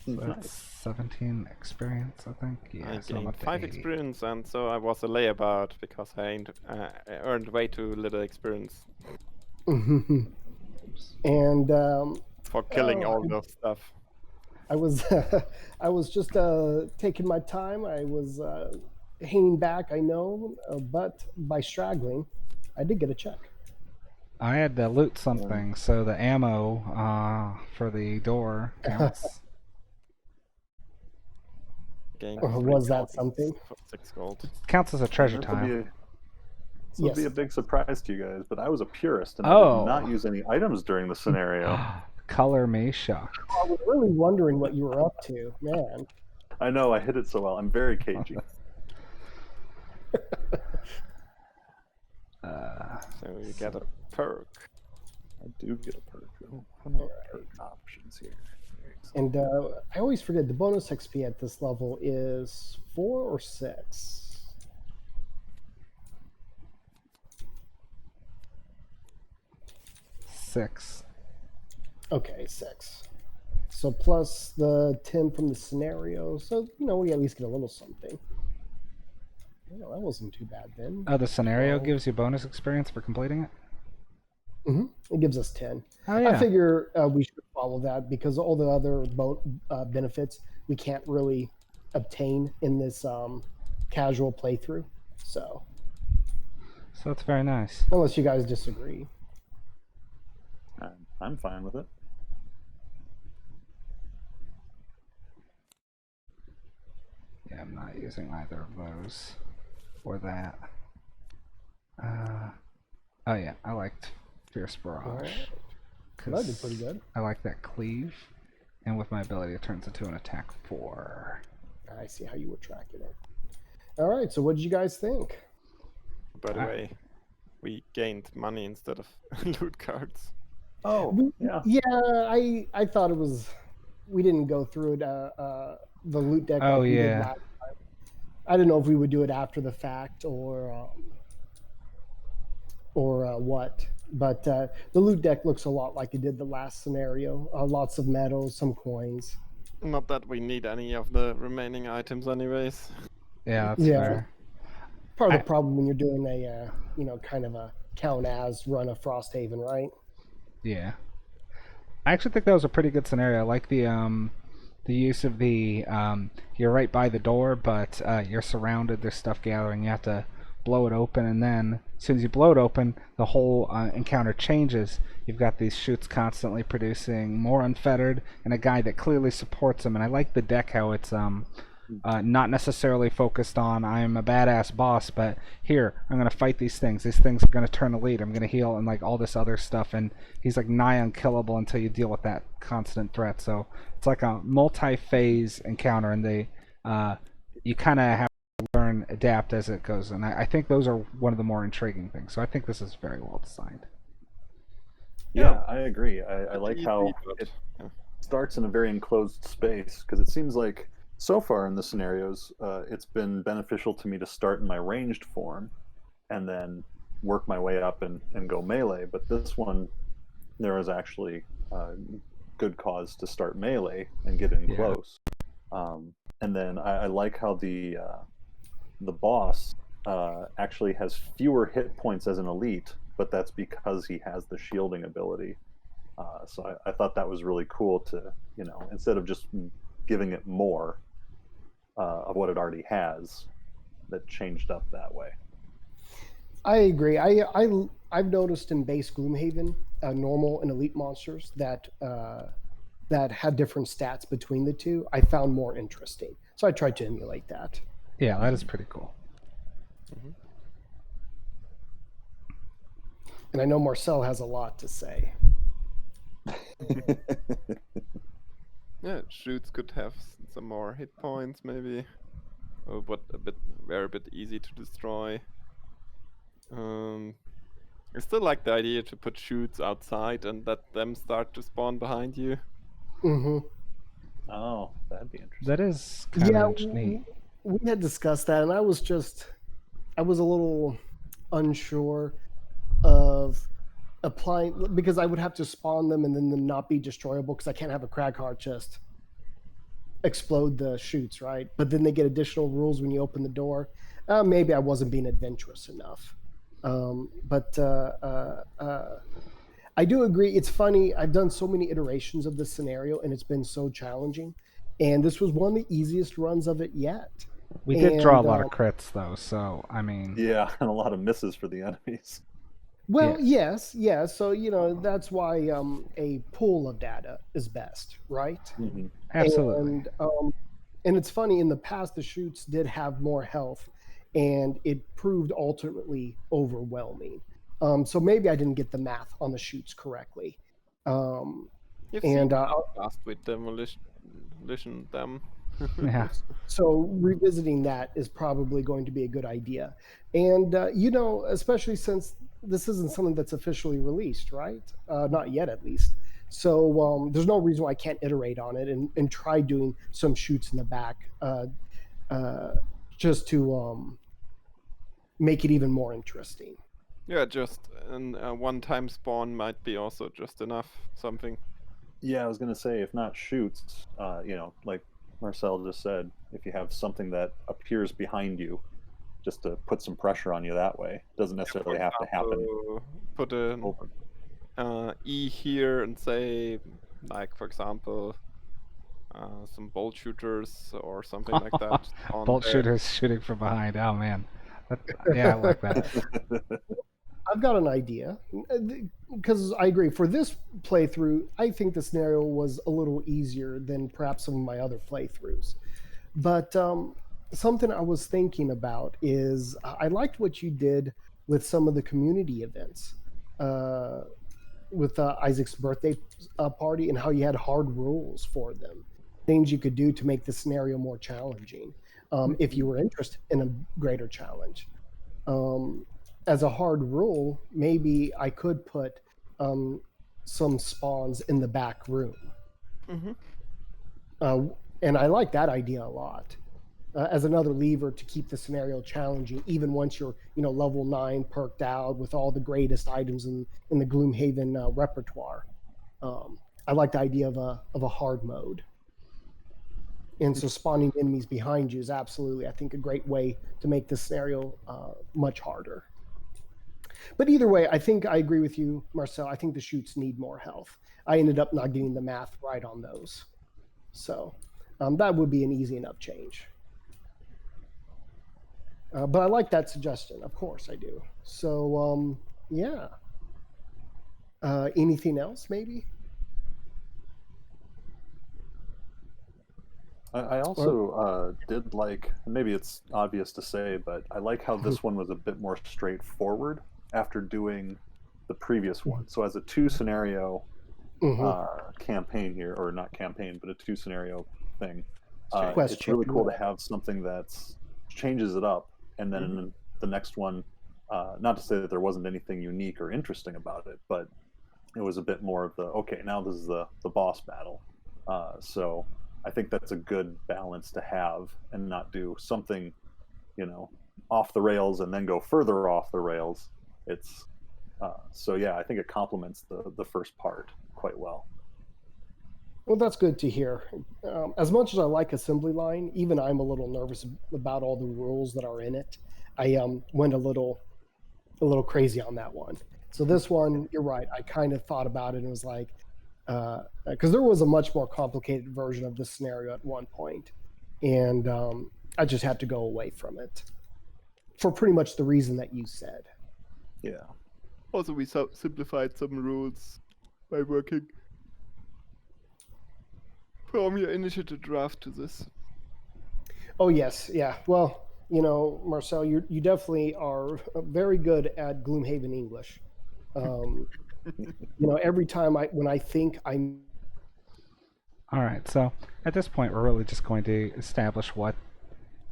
So that's 17 experience, I think. Yeah, I so I'm gained up to 5 80. experience, and so I was a layabout because I earned way too little experience. And For killing Oh, all those stuff. I was I was just taking my time. I was hanging back, I know, but by straggling, I did get a check. I had to loot something, so the ammo for the door counts. Gain Was 3 that gold something? for 6 gold. Counts as a treasure This will be tile. this will be Yes. a big surprise to you guys, but I was a purist and I Oh. did not use any items during the scenario. Color me shocked. I was really wondering what you were up to, man. I know I hit it so well. I'm very cagey. So you get a perk. I do get a perk. Oh, what are my perk options here? And I always forget the bonus XP at this level is 4 or 6. 6. Okay, 6. So plus the 10 from the scenario. So, we at least get a little something. Well, that wasn't too bad then. Oh, the scenario 12. gives you bonus experience for completing it? It gives us 10. Oh, yeah. I figure we should follow that because all the other benefits we can't really obtain in this casual playthrough. So that's very nice. unless you guys disagree. I'm fine with it. Yeah, I'm not using either of those or that. Oh yeah, I liked Fierce Barrage. That did pretty good. I like that cleave, and with my ability it turns into an attack 4. I see how you were tracking it. All right, so what did you guys think? By the way, we gained money instead of loot cards. Oh, yeah. Yeah, I thought it was. We didn't go through it. The loot deck. Oh, like we did yeah. last time. I don't know if we would do it after the fact or what. But the loot deck looks a lot like it did the last scenario. Lots of metals, some coins. Not that we need any of the remaining items anyways. Yeah, that's Yeah. fair. Part of the problem when you're doing a kind of a count as run of Frosthaven, right? Yeah. I actually think that was a pretty good scenario. I like the use of the you're right by the door, but you're surrounded. There's stuff gathering. You have to blow it open, and then as soon as you blow it open, the whole encounter changes. You've got these chutes constantly producing more unfettered, and a guy that clearly supports them. And I like the deck how it's not necessarily focused on I'm a badass boss, but here I'm gonna fight these things. These things are gonna turn a lead. I'm gonna heal and like all this other stuff. And he's like nigh unkillable until you deal with that constant threat. So it's like a multi-phase encounter, and they you kind of have to learn, adapt as it goes. And I think those are one of the more intriguing things. So I think this is very well designed. Yeah, I agree. I like Easy, how but- it starts in a very enclosed space, because it seems like so far in the scenarios, it's been beneficial to me to start in my ranged form and then work my way up and go melee. But this one, there is actually good cause to start melee and get in Yeah. close. And then I like how the boss actually has fewer hit points as an elite, but that's because he has the shielding ability. So I thought that was really cool to, instead of just giving it more of what it already has, that changed up that way. I agree. I've noticed in base Gloomhaven, normal and elite monsters that had different stats between the two, I found more interesting. So I tried to emulate that. Yeah, that is pretty cool. And I know Marcel has a lot to say. Yeah, shoots could have some more hit points, maybe, but a bit easy to destroy. I still like the idea to put shoots outside and let them start to spawn behind you. Mm-hmm. Oh, that'd be interesting. That is kind Yeah, of neat. we had discussed that, and I was a little unsure of applying, because I would have to spawn them and then them not be destroyable because I can't have a crack heart just explode the chutes, right? But then they get additional rules when you open the door. Maybe I wasn't being adventurous enough. But I I do agree. It's funny. I've done so many iterations of this scenario, and it's been so challenging. And this was one of the easiest runs of it yet. We did draw a And lot of crits, though, so, I mean... Yeah, and a lot of misses for the enemies. well, Yeah. yes. So that's why a pool of data is best, right? Mm-hmm. Absolutely. And it's funny. In the past, the shoots did have more health, and it proved ultimately overwhelming. So maybe I didn't get the math on the shoots correctly. You've And seen how fast with demolition them. Yeah. so revisiting that is probably going to be a good idea. And especially since this isn't something that's officially released, right? Not yet, at least. So there's no reason why I can't iterate on it and try doing some shoots in the back, just to make it even more interesting. Yeah, just a one-time spawn might be also just enough. Something. Yeah, I was gonna say, if not shoots, like Marcel just said, if you have something that appears behind you, just to put some pressure on you that way, doesn't necessarily have to happen. Put an over. E here and say, like for example, some bolt shooters or something like that. On Bolt there. shooters shooting from behind. Oh, man. Yeah, I like that. I've got an idea, because I agree. For this playthrough, I think the scenario was a little easier than perhaps some of my other playthroughs. But something I was thinking about is I liked what you did with some of the community events, with Isaac's birthday party, and how you had hard rules for them, things you could do to make the scenario more challenging, if you were interested in a greater challenge. As a hard rule, maybe I could put some spawns in the back room. Mm-hmm. And I like that idea a lot, as another lever to keep the scenario challenging, even once you're level 9 perked out with all the greatest items in the Gloomhaven repertoire. I like the idea of a hard mode. And so spawning enemies behind you is absolutely, I think, a great way to make this scenario much harder. But either way, I think I agree with you, Marcel. I think the shoots need more health. I ended up not getting the math right on those. So that would be an easy enough change. But I like that suggestion. Of course I do. So, yeah. Anything else, maybe? I also did like, maybe it's obvious to say, but I like how this one was a bit more straightforward after doing the previous one. So as a 2-scenario campaign here, or not campaign, but a 2-scenario thing, it's really cool to have something that changes it up, and then in the next one, not to say that there wasn't anything unique or interesting about it, but it was a bit more of the, okay, now this is the boss battle. So I think that's a good balance to have, and not do something, off the rails and then go further off the rails. It's so yeah, I think it complements the first part quite well. Well, that's good to hear. As much as I like assembly line, even I'm a little nervous about all the rules that are in it. I went a little crazy on that one. So this one, you're right. I kind of thought about it and was like, because there was a much more complicated version of this scenario at one point, and I just had to go away from it for pretty much the reason that you said. Yeah. Also, we simplified some rules by working from your initiative draft to this. Oh yes, yeah. Well, Marcel, you definitely are very good at Gloomhaven English. Every time when I think I'm. All right, so at this point, we're really just going to establish what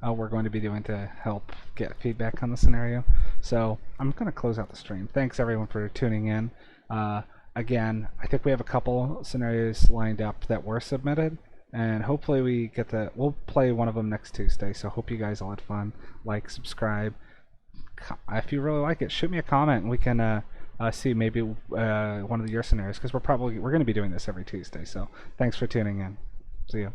we're going to be doing to help get feedback on the scenario. So I'm going to close out the stream. Thanks everyone for tuning in. Again, I think we have a couple scenarios lined up that were submitted, and hopefully we'll play one of them next Tuesday. So hope you guys all had fun. Like, subscribe. If you really like it, shoot me a comment, and we can see maybe one of your scenarios, because we're going to be doing this every Tuesday. So thanks for tuning in. See you.